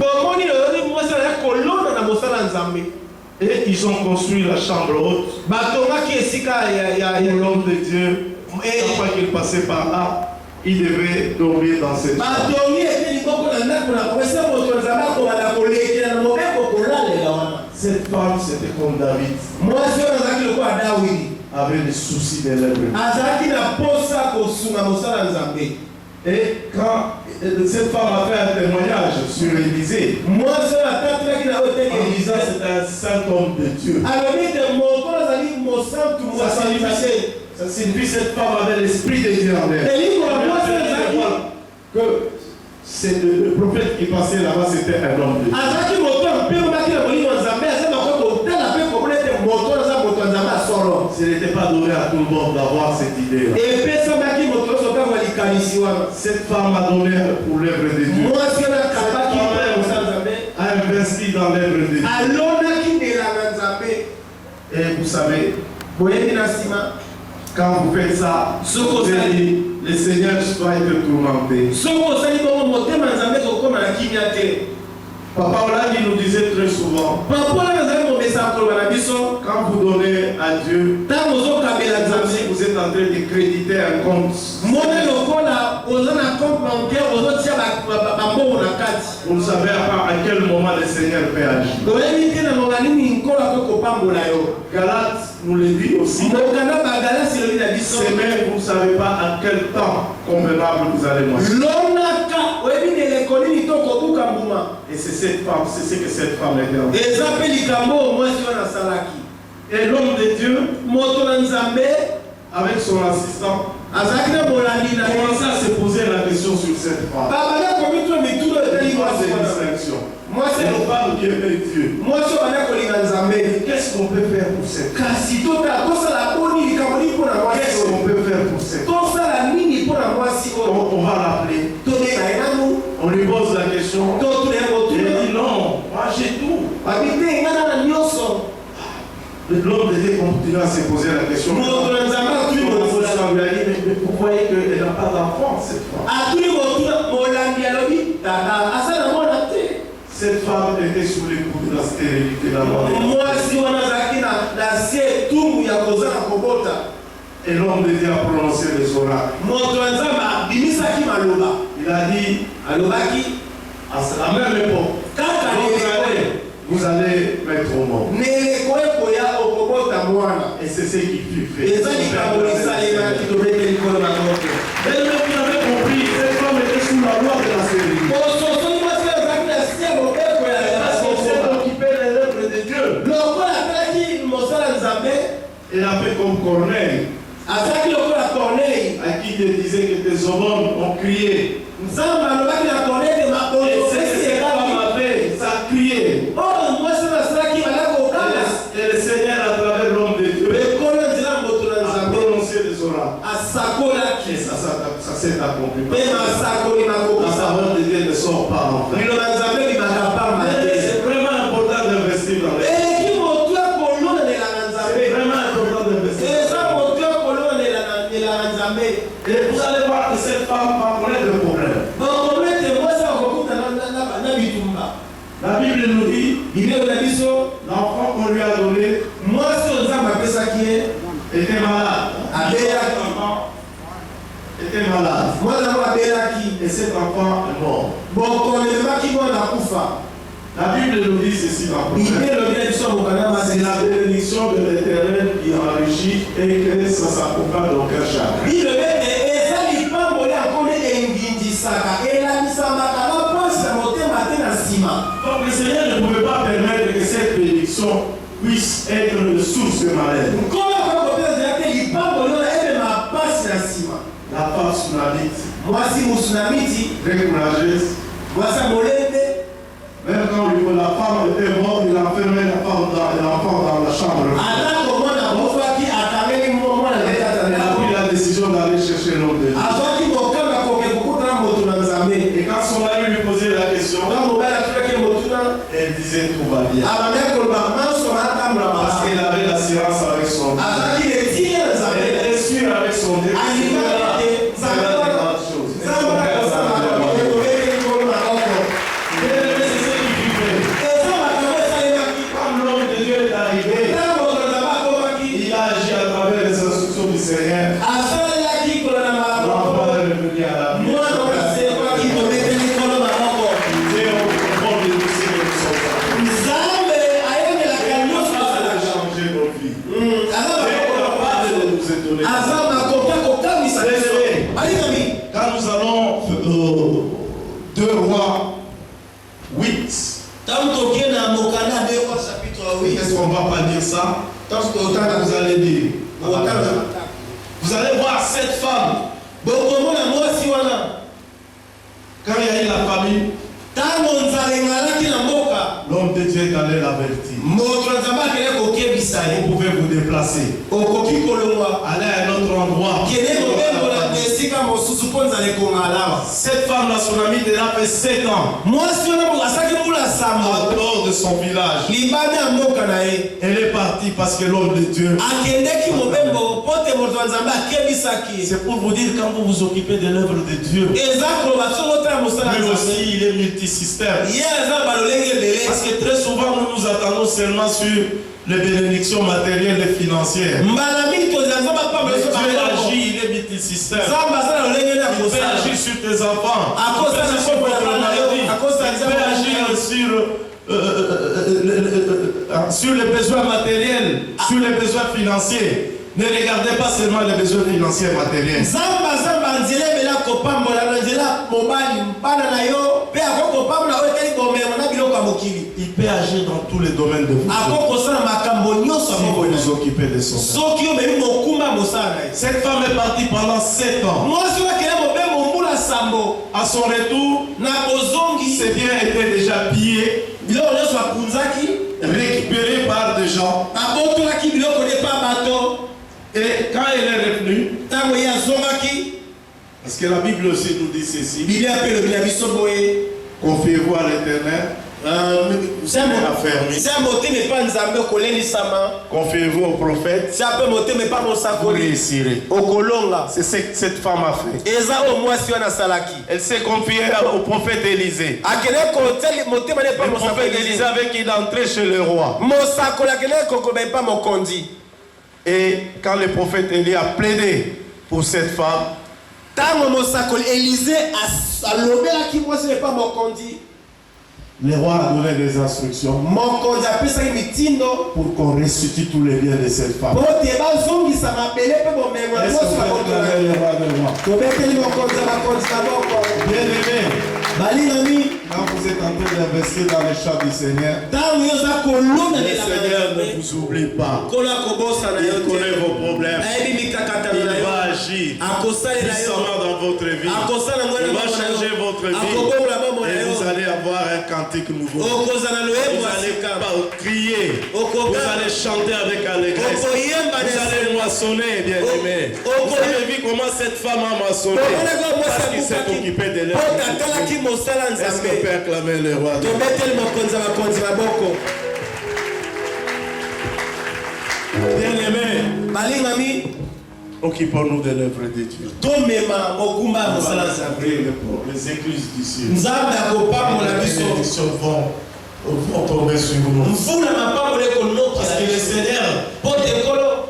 Et ils ont construit la chambre haute. Et l'homme de Dieu, chaque fois qu'il passait par là, il devait dormir dans cette chambre. Cette femme, c'était comme David. Avait des soucis de l'œuvre. Et quand cette femme a fait un témoignage sur Élisée, en disant c'est un saint homme de Dieu. Ça signifie que cette femme avait l'esprit de Dieu en elle. Que c'est le prophète qui passait là-bas, c'était un homme de Dieu. Ce n'était pas donné à tout le monde d'avoir cette idée-là. Cette femme a donné pour l'œuvre de Dieu. A investi dans l'œuvre de Dieu. Et vous savez, quand vous faites ça, le Seigneur va être tourmenté. Papa Olandi nous disait très souvent, quand vous donnez à Dieu, vous êtes en train de créditer un compte. Vous ne savez pas à quel moment le Seigneur peut agir. Galates nous le dit aussi. C'est même vous ne savez pas à quel temps convenable vous allez manger. Et c'est cette femme, c'est ce que cette femme était en train. Et l'homme de Dieu, avec son assistant, commençait à se poser la question sur cette femme. C'est non pas qui aimait Dieu. Qu'est-ce qu'on peut faire pour cette femme? Qu'est-ce qu'on peut faire pour cette femme? On va l'appeler. On lui pose la question. Il dit non, moi j'ai tout. L'homme de Dieu continue à se poser la question. Vous voyez qu'elle n'a pas d'enfant, cette femme. Cette femme était sous les coups de la stérilité d'abord. Et l'homme de Dieu a prononcé les oracles. Il a dit à la même époque, vous allez mettre au monde. Et c'est ce qui fut fait. Et vous avez compris, cette femme était sous la loi de la stérilité. Elle a fait comme Corneille, à qui Dieu disait que tes hommes ont crié. Et c'est ce que la femme a fait, ça a crié. Et le Seigneur, à travers l'homme de Dieu, a prononcé les oracles. Et ça s'est accompli. Mpe masakoli La makobisa. parole de Dieu ne sort pas en vain. Liloba Nzambe limaka parma Mais te. c'est vraiment important d'investir dans les. Eleki motu ya kolonela na C'est Nzambe. vraiment important d'investir. Eza motu ya kolonela na Nzambe. Et vous allez voir que cette femme va connaître le problème. Bokomete mwasi akokuta na bitumba. La Bible nous dit, Biblia na biso l'enfant qu'on lui a donné mwasi oyo Nzambe apesaki ye était malade. abelaki. Cet enfant était malade. Mwana mo abelaki. Et cet enfant est mort. Bokono ememaki mwana akufa. La Bible nous dit ceci dans le Biblia prophète. elobi na biso mokanda C'est la masila. bénédiction de l'Éternel qui enrichit et que ça s'accompagne d'aucun chagrin. Bilobe eza lipamboli akone engindisaka elamisamaka baposi na motema te na nsima. Donc le Seigneur ne pouvait pas permettre que cette bénédiction puisse être une source de malheur. Nkolo akokopesa nzela te lipamboli oyo ebema pasi na nsima. La femme sunamite, Mwasi musunamiti, très courageuse, mwasi ya molende, même quand la femme était morte, il enfermait l'enfant dans la chambre. atako mwana akufaki akangeli mwana Il a letatanela. pris la décision d'aller chercher l'homme de Dieu. Azwaki mokanga koke kokutana moto na Nzambe. Et quand son mari lui posait la question, Nga mobali atulaki motuna elle disait tout va bien. abandaki koloba manso natambola Parce malamu. qu'elle avait l'assurance avec son Dieu. Azwaki letili ya Nzambe. Elle est sûre avec son Dieu. Alingaki te C'est la grande chose. Et son Nzambe père, ça akosala va bien. makambo toyeli nkolo na oko. Bien-aimé, c'est ce qui vivait. Eza makambo esalemaki. Quand l'homme de Dieu est arrivé, Ntango moto na Nzambe akomaki, il a agi à travers les instructions du Seigneur. asalelaki kolona makambo. L'enfant est revenu à la vie. Mwana onasekwaki tobeteli nkolo maboko. Dieu au contrôle de tout ce que nous sommes. Nzambe ayemelaka nyonso Il a asalaka. changé nos vies. Aza Dieu est makoki capable de nous étonner. aza makoki akokamisa biso. Balingami. Quand nous allons 2 Rois 8, Ntango tokende na mokanda 2 Rois chapitre 8. qu'est-ce qu'on va pas dire ça? Ntango totanga Vous allez dire. otanga. Vous allez voir cette femme. Bokomona mwasi wana. Quand il y a eu la famine, Ntango nzala engalaki na mboka. l'homme de Dieu est allé l'avertir. Moto na Nzambe akende kokebisa ye. Vous pouvez vous déplacer. Okoki kolongwa. Allez à un autre endroit. Kende kobembola esika mosusu mpo nzala ekongala. Cette femme, la tsunami, elle a fait 7 ans. Mwasi wana asaki mbula En sambo. dehors de son village. Libanda ya mboka na ye. Elle est partie parce que l'homme de Dieu. Akendeki mobembo po te moto na Nzambe akebisaki. C'est pour vous dire quand vous vous occupez de l'œuvre de Dieu. Eza koloba soki otala mosala ya Lui Nzambe. aussi, il est multisystème. Ye aza balolenge ebele. Parce que très souvent, nous nous attendons seulement sur les bénédictions matérielles et financières. Mbala mingi tozela Nzambe apambola Mais so Dieu bakoko. agit, il est multisystème. Nzambe aza na lolenge nde Il peut akosala. agir sur tes enfants. À cause de Il peut la agir sur faute de votre la maladie. à cause de la Il peut agir sur les besoins matériels, sur les besoins financiers. Ne regardez pas seulement les besoins financiers et matériels. Nzambe aza banzela ebele akopambola na nzela mobali bana na yo mpe akokopambola oyo etali bomema na biloko ya mokili. Il peut agir dans tous les domaines de votre vie. Akokosala makambo nyonso ya Si vous mokili. vous occupez de son cœur. Soki omemi mokumba ya mosala na ye. Cette femme est partie pendant 7 ans. Mwasi oyo akende mobembo mbula sambo À son retour, na bozongi ses biens étaient déjà pillés, biloko nyonso bakunzaki récupérés par des gens. babotolaki biloko nde pa bato. Et quand elle est revenue, Ntango ye azongaki parce que la Bible aussi nous dit ceci, Biblia mpe elobi na biso boye confiez-vous à l'Éternel, sia motema epa Nzambe okolelisama. confiez-vous au prophète, sia mpe motema epa vous mosakoli réussirez. okolonga. C'est ce que cette femme a fait. Eza oyo mwasi wana asalaki Elle s'est confiée au prophète Élisée. akende kotia motema nde epa Le prophète Élisée mosakoli. avait qu'il entrait chez le roi. Mosakoli akende kokoba epa mokonzi. Et quand le prophète Élie a plaidé pour cette femme, Ntango mosakoli Elize alobelaki mwasi epa mokonzi, le roi a donné des instructions mokonzi apesaki mitindo pour qu'on restitue tous les biens de cette femme. po te bazongisa mabele mpe bomengo Est-ce nyonso que ya vous moto na avez ye. le roi de roi? Tobeteli mokonzi ya bakonzi na boko. Bien-aimé, Balingami quand vous êtes en train d'investir dans les champs du Seigneur, ntango yo oza le kolondelela Seigneur ne Nzambe, vous oublie pas. nkolo akobosana yo Il connaît te. vos problèmes. Ayebi mikakatano Il na yo. va agir puissamment dans votre vie. Il va changer votre vie. Et vous allez avoir un cantique nouveau. Vous allez crier. Vous allez chanter avec allégresse. Vous allez moissonner, bien-aimés. Vous avez vu comment cette femme a moissonné parce qu'il s'est occupé de l'œuvre. Est-ce qu'on peut acclamer le roi? Bien-aimés, occupons-nous de l'œuvre de Dieu. Les églises d'ici. Les bénédictions vont tomber sur nous. Parce que le Seigneur,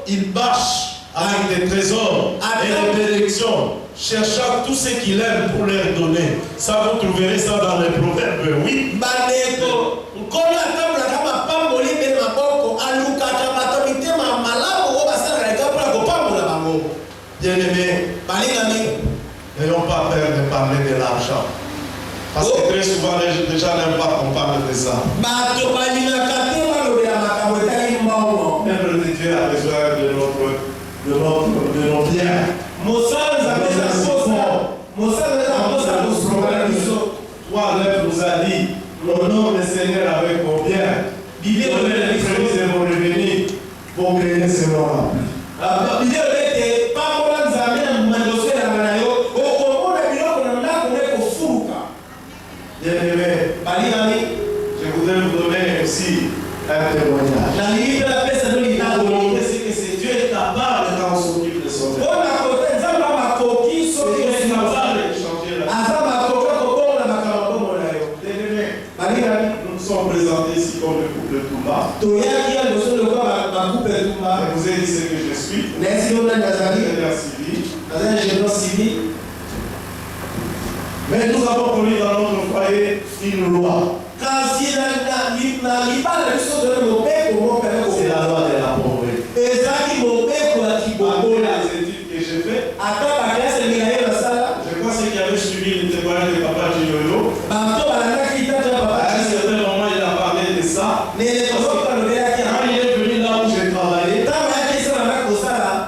il marche avec des trésors et des bénédictions, cherchant tout ce qu'il aime pour leur donner. Ça, vous trouverez ça dans les Proverbes, oui. Bien-aimés, n'ayons pas peur de parler de l'argent. Parce que très souvent, les gens n'aiment pas qu'on parle de ça. Même le Dieu a besoin de nos biens. Toi, l'œuvre nous a dit, honore le Seigneur avec vos biens. Donnez les prémices de vos revenus pour gagner ce moment. Bien-aimés, je voudrais vous donner aussi un témoignage. C'est Dieu est capable quand on s'occupe de son œuvre. Dieu est capable de changer la vie. Nous nous sommes présentés ici comme le couple Toumba. Je vous ai dit ce que je suis. Ingénieur civil. Mais nous avons connu dans notre foyer une loi. C'est la loi de la pauvreté. Les études que j'ai faites, je pense qu'il y avait suivi le témoignage de Papa Gilolo. À un certain moment, il a parlé de ça. Quand il est venu là où j'ai travaillé,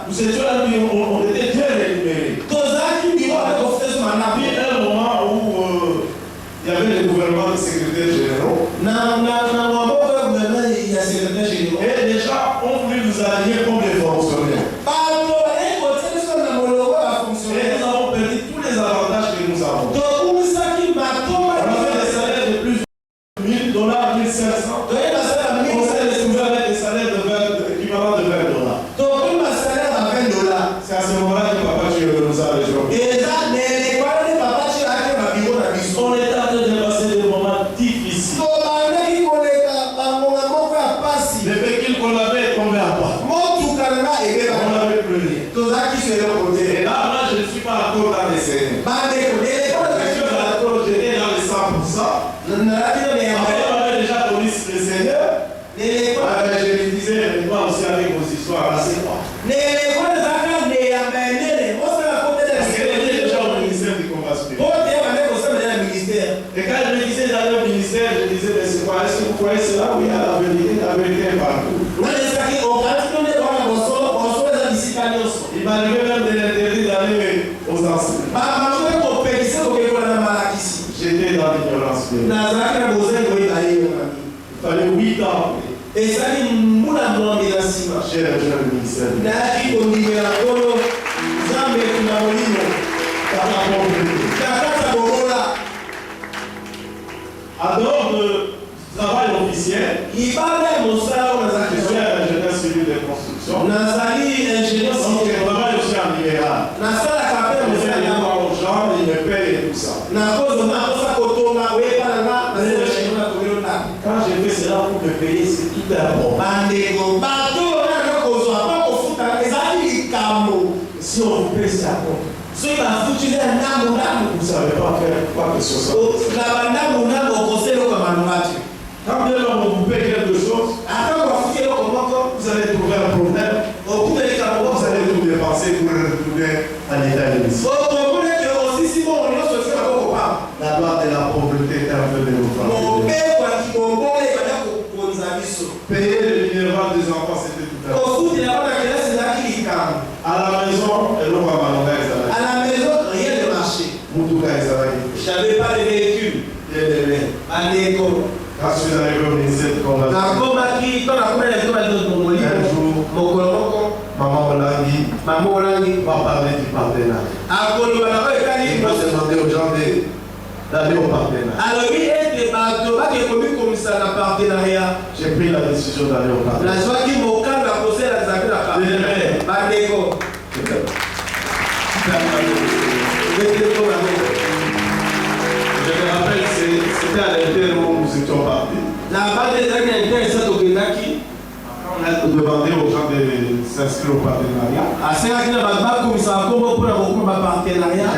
nous étions là, on était bien rémunérés. Un moment où il y avait le gouvernement de secrétaires généraux. Et les gens ont voulu nous aligner comme des fonctionnaires. Et nous avons perdu tous les avantages que nous avons. On avait des salaires de plus de $1,000, $1,500. On s'est retrouvé avec des salaires équivalents de $20. C'est à ce moment-là que Papa Dieu nous a rejoint. On est en train de passer des moments difficiles. Le véhicule qu'on avait est tombé à part. On n'avait plus rien. Et là, moi, je ne suis pas encore dans les scènes. Je suis d'accord, j'étais dans les 100%. Après, on avait déjà connu le Seigneur. Je lui disais, moi aussi avec vos histoires, là, c'est quoi? Parce que j'étais déjà au ministère du combat spirituel. Et quand je me disais d'aller au ministère, je disais, mais c'est quoi? Est-ce que vous croyez cela? Oui, à la vérité est partout. Il m'arrivait même de l'interdire d'aller aux enseignements. J'étais dans l'ignorance. Il fallait 8 ans. J'ai rejoint le ministère. En dehors de travail officiel, je suis un ingénieur civil de construction. Donc, je travaille aussi en libéral. Je fais des droits aux gens, ils me payent et tout ça. Quand j'ai fait cela pour me payer, c'est tout un bon. Si on vous paye, c'est à bon. Vous ne savez pas faire quoi que ce soit. Quand bien on vous paye quelque chose, vous allez trouver un problème. Vous allez tout dépenser pour retourner à l'état initial. La loi de la pauvreté est un peu de nos familles. Payer le minéral des enfants, c'était tout à l'heure. À la maison, elle va partenariat. Il Il va demander aux gens d'aller au partenariat. J'ai pris la décision d'aller au partenariat. Je me rappelle, c'était à l'intérieur où nous étions partis. On a demandé aux gens de s'inscrire au partenariat. Je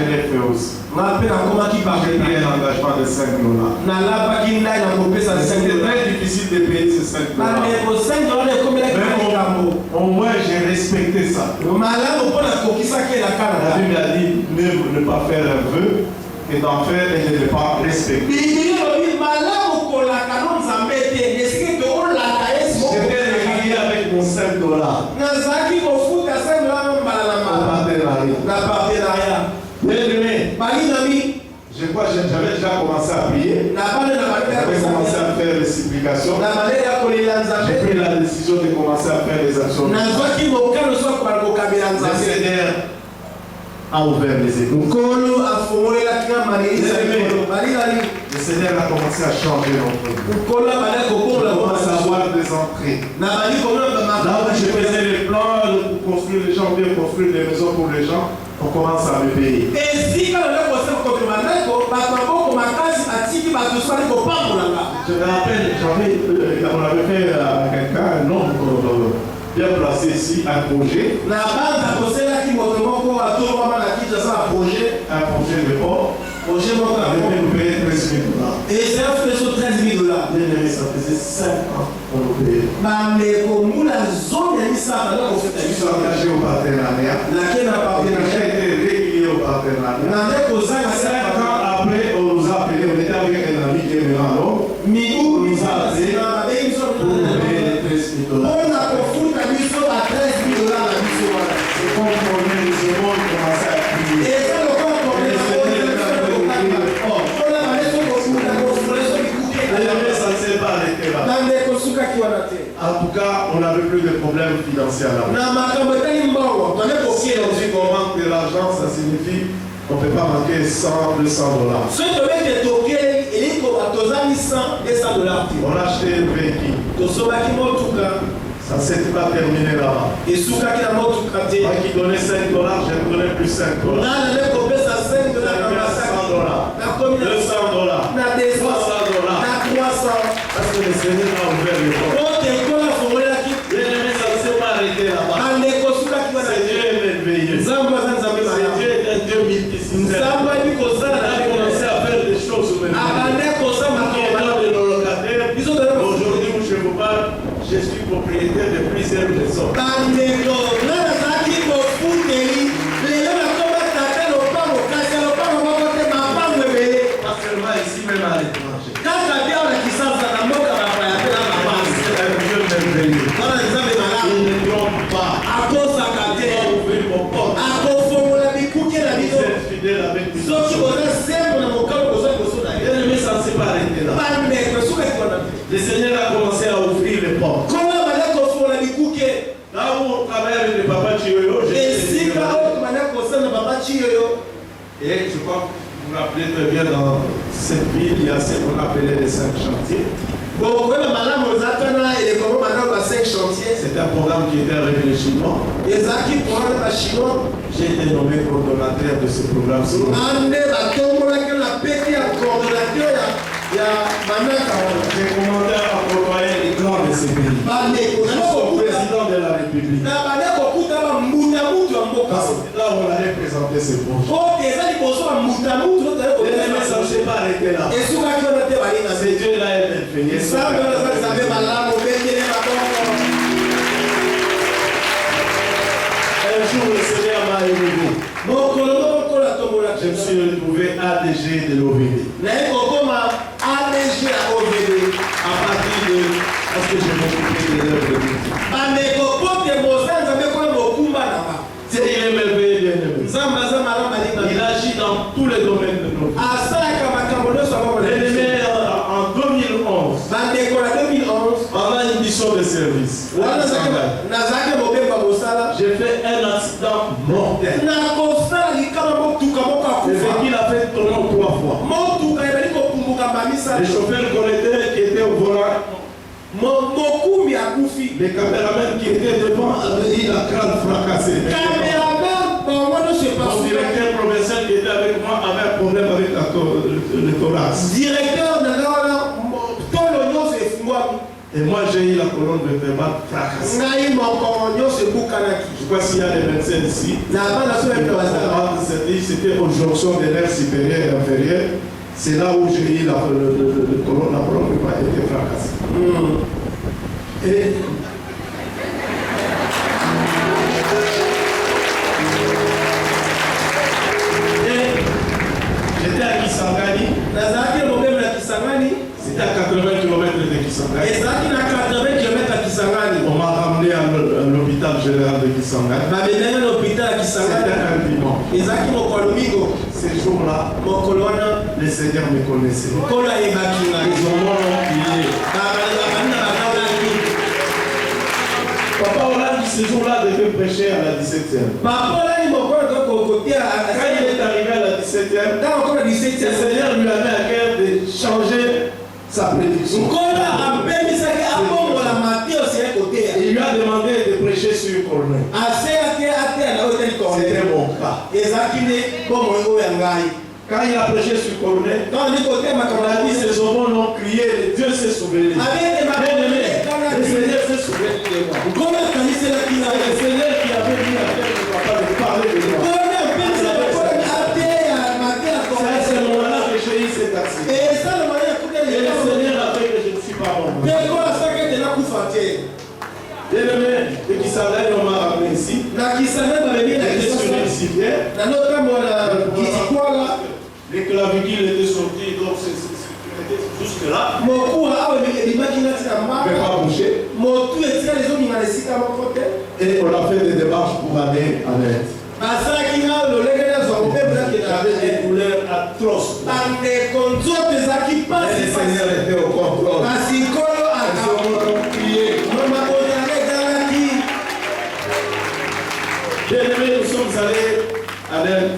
l'ai fait aussi. J'ai pris un engagement de $5. C'était très difficile de payer ces $5. Mais au moins j'ai respecté ça. La Bible a dit ne pas faire un vœu et d'en faire et de ne pas respecter. J'étais régulier avec mon $5. Bien-aimé, je crois que j'avais déjà commencé à prier. J'avais commencé à faire les supplications. J'ai pris la décision de commencer à faire les actions. Le Seigneur a ouvert les écoles. Le Seigneur a commencé à changer notre vie. On commence à avoir des entrées. Là où je faisais les plans pour construire les gens, bien construire des maisons pour les gens, on commence à me payer. Je me rappelle, on avait fait à quelqu'un, un homme bien placé ici, un projet. Un projet de port. Avec nous payer $13 000. Bien-aimé, ça faisait 5 ans qu'on nous payait. Je suis engagé au partenariat. J'ai été régulier au partenariat. 5 ans après, on nous a appelé, on était avec un ami qui est maintenant. On nous a appelé pour nous payer les $13 000. C'est comme on est les secondes, on commençait à prier. Ça ne s'est pas arrêté là. En tout cas, on n'avait plus de problèmes financiers là. Si on dit qu'on manque de l'argent, ça signifie qu'on ne peut pas manquer $100, $200. On a acheté un véhicule. Ça ne s'est pas terminé là-bas. Moi qui donnais $5, je ne donnais plus $5. $100, $200, $300, parce que le Seigneur a ouvert les portes. Bien-aimé, ça ne s'est pas arrêté là-bas. C'est Dieu est merveilleux. C'est Dieu est un Dieu multisincère. On a commencé à faire des choses merveilleuses. De nos locataires. Aujourd'hui où je vous parle, je suis propriétaire de plusieurs maisons. Pas seulement ici, même à l'étranger. Il ne trompe pas. Il a ouvert mon porte. Vous êtes fidèle avec nous. Bien-aimé, ça ne s'est pas arrêté là. Le Seigneur a commencé à ouvrir les portes. Là où on travaille avec le Papa Chiyoyo, et je crois que vous vous rappelez très bien dans cette ville, il y a ce qu'on appelait les 5 chantiers. C'est un programme qui était avec les Chinois. J'ai été nommé coordonnateur de ce programme. J'ai commandé à côtoyer les grands de ces pays. Je suis président de la République. Là où on allait présenter ces projets. Ça ne s'est pas arrêté là. C'est Dieu là est merveilleux. Un jour le Seigneur m'a élevé. Je me suis retrouvé ADG de l'OVD. À partir de... Parce que je m'occupais de l'œuvre de Dieu. Il est merveilleux, bien-aimé. Il agit dans tous les domaines de notre vie. Bien-aimé, en 2011, pendant une mission de service, j'ai fait un accident mortel. Les chauffeurs connectés qui étaient au volant. Les caméramans qui étaient devant avaient eu la crâne fracassée. Mon directeur provincial qui était avec moi avait un problème avec le thorax. Et moi j'ai eu la colonne vertébrale fracassée. Je crois qu'il y a des médecins ici. C'était aux jonctions des nerfs supérieurs et inférieurs. C'est là où j'ai eu la colonne vertébrale était fracassée. Et j'étais à Kisangani. C'était à 80 km de Kisangani. On m'a ramené à l'hôpital général de Kisangani. C'était un dimanche. Ces jours-là, les seigneurs me connaissaient. Ils ont prié. Papa Hollande, ce jour-là, devait prêcher à la 17e. Quand il est arrivé à la 17e, le Seigneur lui avait à cœur de changer sa prédiction. Il lui a demandé de prêcher sur Corneille. C'était mon cas. Quand il a prêché sur Corneille, on a dit ses hommes ont crié, Dieu s'est souvenu. Le Seigneur s'est souvenu de moi. Le Seigneur qui avait dit à papa de parler de moi. C'est à ce moment-là que j'ai eu cet accident. Et le Seigneur a fait que je ne suis pas mort. Bien-aimé, de Kisangani, on m'a ramené ici. J'étais sur une civière. Les clavicules étaient sortis, donc c'était jusque là. Mais pas bouger. Et on a fait des démarches pour aller à l'aide. J'avais des douleurs atroces. Et le Seigneur était au contrôle. Les hommes ont crié. Bien-aimés, nous sommes allés à l'aide.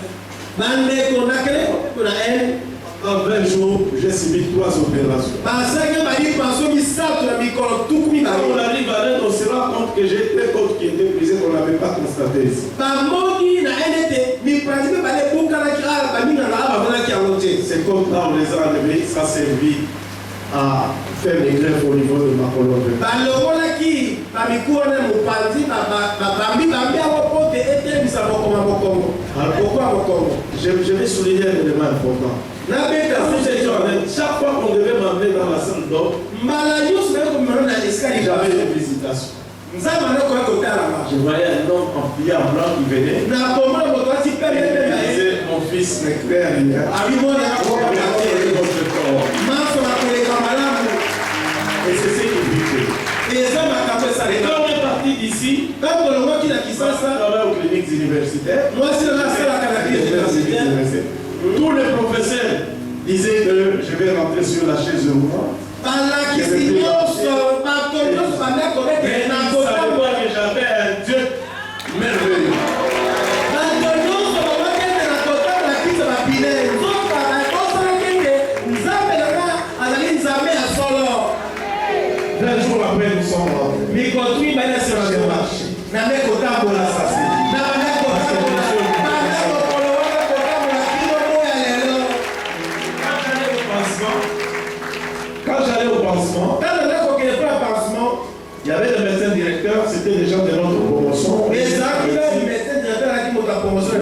En 20 jours, j'ai subi 3 opérations. Quand on arrive à l'aide, on se rend compte que j'ai des côtes qui étaient brisées qu'on n'avait pas constaté ici. Ces côtes-là, on les a enlevées, ça servi à faire les greffes au niveau de ma colonne vertébrale. Je vais souligner un élément important. Chaque fois qu'on devait m'emmener dans la salle d'or, j'avais une visitation. Je voyais un homme en pliant blanc qui venait. Il disait, mon fils n'est clair, il y a. Et c'est ce qui dit. Et quand on est parti d'ici, on va aux cliniques universitaires. Tous les professeurs disaient que je vais rentrer sur la chaise roulante. Mais ils ne savaient pas que j'avais un Dieu merveilleux. Après, nous sommes rentrés. J'ai marché. Quand j'allais au pansement, il y avait des médecins directeurs, c'était des gens de notre promotion.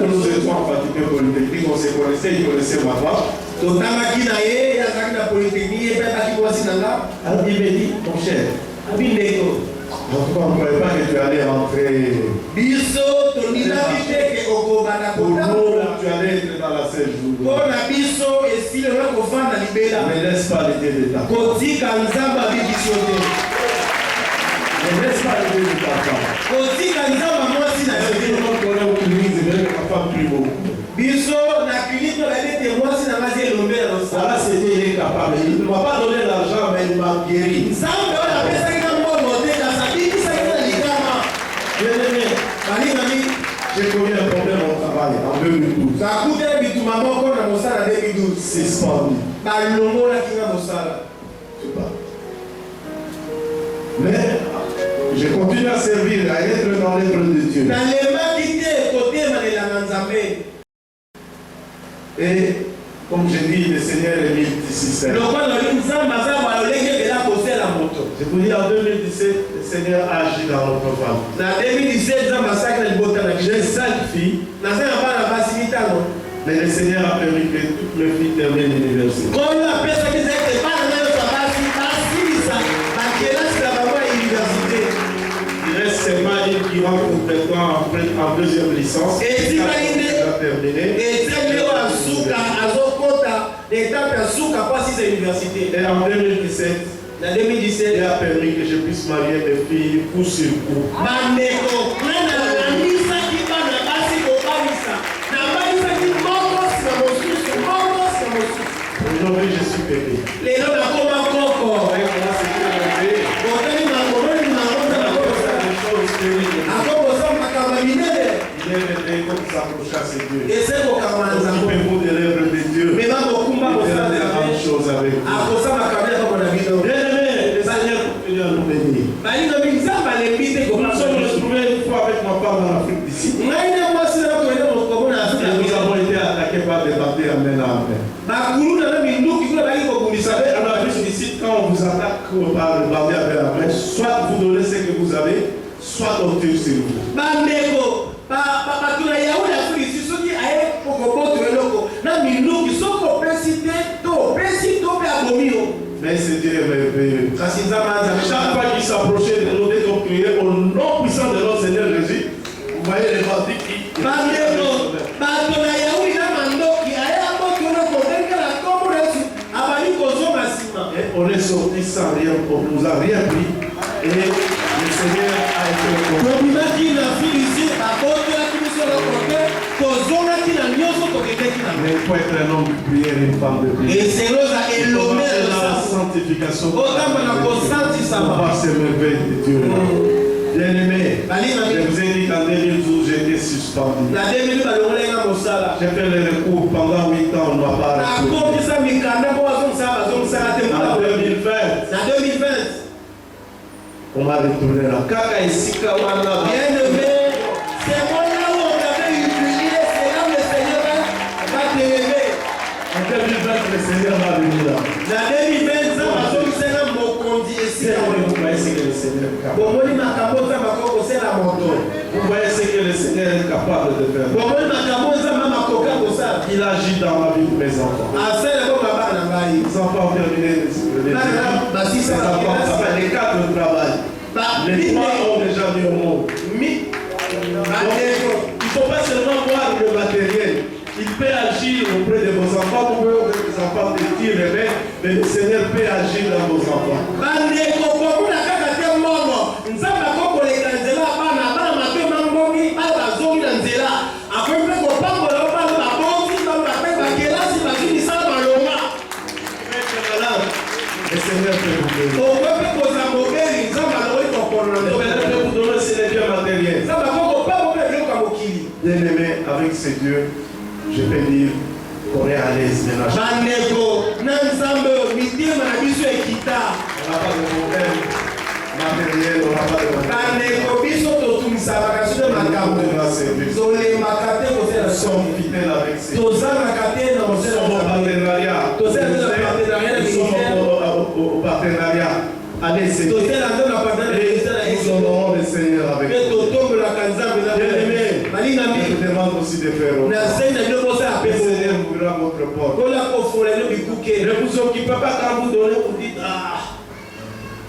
Nous étions en faculté polytechnique, on se connaissait, ils connaissaient ma femme. Alors il me dit, mon cher, en tout cas, on ne croyait pas que tu allais rentrer. Pour nous, tu allais être dans la selle jour. Mais laisse pas l'idée de ta femme. Ne laisse pas l'idée de ta femme. Ma femme prie beaucoup. Voilà, c'était incapable. Il ne m'a pas donné l'argent, mais il m'a guéri. Bien-aimé, j'ai connu un problème au travail en 2012. suspendu. Je sais pas. Mais je continue à servir, à être dans l'œuvre de Dieu. Et comme je dis, le Seigneur est multisystème. Je vous dis, en 2017, le Seigneur agit dans notre famille. J'ai 5 filles, mais le Seigneur a permis que toutes mes filles terminent l'université. Il reste seulement une qui rentre complètement en deuxième licence. Et si elle a terminé. Et en 2017, il a permis que je puisse marier mes filles coup sur coup. Aujourd'hui, je suis bébé. Il est venu comme s'approcher à ses dieux. Occupez-vous de l'œuvre de Dieu. Il fera des grandes choses avec vous. Bien-aimé, le Seigneur continue à nous bénir. Nous nous sommes retrouvés une fois avec ma femme en Afrique d'ici. Et nous avons été attaqués par des batailles à main à main. Vous savez, en Afrique d'ici, quand on vous attaque par le bataille à main à main, soit vous donnez ce que vous avez, soit on tire sur vous. Mais c'est Dieu est merveilleux. Chaque fois qu'il s'approchait de nous, dès qu'on priait au nom puissant de notre Seigneur Jésus, vous voyez les bandits qui. Et on est sorti sans rien, on ne nous a rien pris. Et le Seigneur a été au mais il faut être un homme de prière et une femme de prière. Et c'est la sanctification. On va se merveilles de Dieu. Bien-aimé, je vous ai dit qu'en 2012, j'étais suspendu. J'ai fait le recours pendant 8 ans, on ne m'a pas reçu. En 2020, on m'a retourné là. Kaka et Sika, bien-aimé, c'est moi là où on avait humilié, c'est là où le Seigneur va t'élever. En 2020, le Seigneur va venir là. En 2020, ça va faire mon conduit ici. Vous voyez ce que le Seigneur est capable. Vous voyez ce que le Seigneur est capable de faire. Il agit dans la vie de mes enfants. Les enfants ont terminé les enfants, les 4 travaillent. Les 3 ont déjà mis au monde. Il ne faut pas seulement voir le matériel. Il peut agir auprès de vos enfants pour que les enfants te tirent les mains, mais le Seigneur peut agir dans vos enfants. Le Seigneur peut vous donner. Vous donner c'est les biens matériels. Bien-aimé, avec ces dieux, je peux dire qu'on est à l'aise maintenant. On n'a pas de problème matériel, on n'a pas de problème. Nous sommes fidèles avec ces dieux. Nous sommes au partenariat. Nous sommes au partenariat. Allez, c'est nous honorons le Seigneur avec nous. Bien-aimé, je vous demande aussi de faire autre. Le Seigneur ouvrira votre porte. Ne vous occupez pas quand vous donnez, vous dites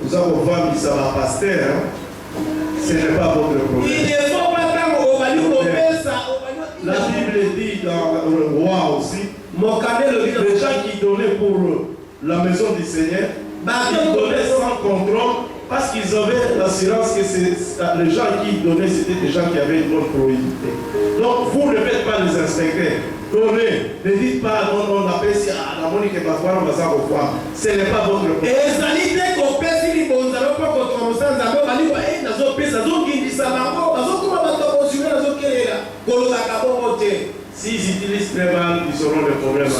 nous avons vendu ça va pasteur. Ce n'est pas votre problème. La Bible dit dans le roi aussi, les gens qui donnaient pour la maison du Seigneur, ils donnaient sans contrôle parce qu'ils avaient l'assurance que les gens qui donnaient, c'était des gens qui avaient une bonne probabilité. Donc vous ne faites pas les inspecteurs. Donnez, ne dites pas non, on appelle si la monique est pas voir, on va s'en revoir. Ce n'est pas votre problème. S'ils utilisent très mal, ils auront des problèmes.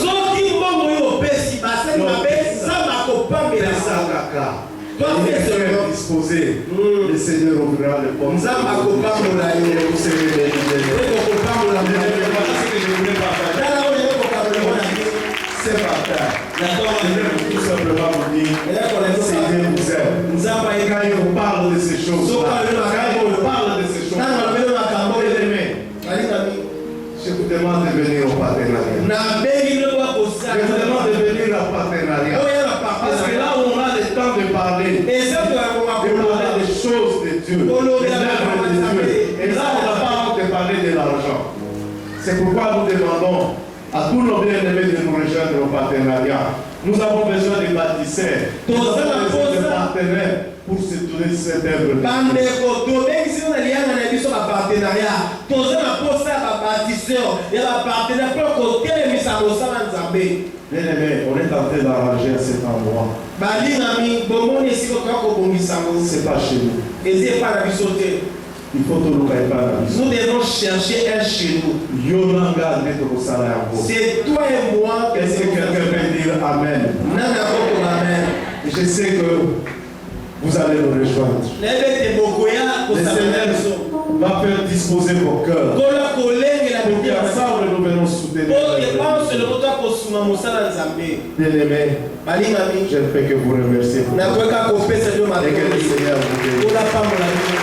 cas. Toi, fais Si tu es seulement. disposé, le Seigneur ouvrira les portes. Nzamba kopambola yo. Vous serez bénis. Ekokopambola Bien-aimés, voilà ce que je voulais partager. tala oyo ekokapambola na biso. C'est partage. Na ntongo Je na vais tout simplement vous dire, Seigneur vous aime. Nzamba Quand il vous parle de ces choses-là, Soka yo quand il vous parle de ces ntango choses-là, nabeli makambo oyo bien-aimés, balingami je vous demande de venir au partenariat. nabengi bino Je vous demande de venir au partenariat. oyo na Parce que là où on a le temps de parler, eza tokakoma de parler des choses de Dieu, des œuvres de Dieu. Et là, on n'a pas honte de parler de l'argent. C'est pourquoi nous demandons à tous nos bien-aimés de nous rejoindre au partenariat. Nous avons besoin de bâtisseurs, nous avons besoin de partenaires pour soutenir cette œuvre. bandeko tobengisi na lianga na biso bapartenariat toza na posa ya babâtisseur ya bapartenaire mpo kotelemisa mosala nzambe Bien-aimés, on est en train d'arranger à cet endroit. balingami bomoni esika toka kobongisa ngo C'est pas chez nous. eza epai na biso te Il faut tout le monde pas la nous devons chercher un chez nous Yolanga neto kosala yango. c'est toi et moi Est-ce que quelqu'un peut dire Amen? nana koko amen Et je sais que vous allez nous rejoindre. nayebi ete bokoya Le kosala Seigneur biso va faire disposer vos cœurs kola kolengela pour mitema qu'ensemble nous venons soutenir. po epanse loko toya kosuma mosala nzambe Bien-aimés, balingami je ne peux que vous remercier pour nakoyeka kopesa yo et que le matoi Seigneur vous bénisse. kola pambola bino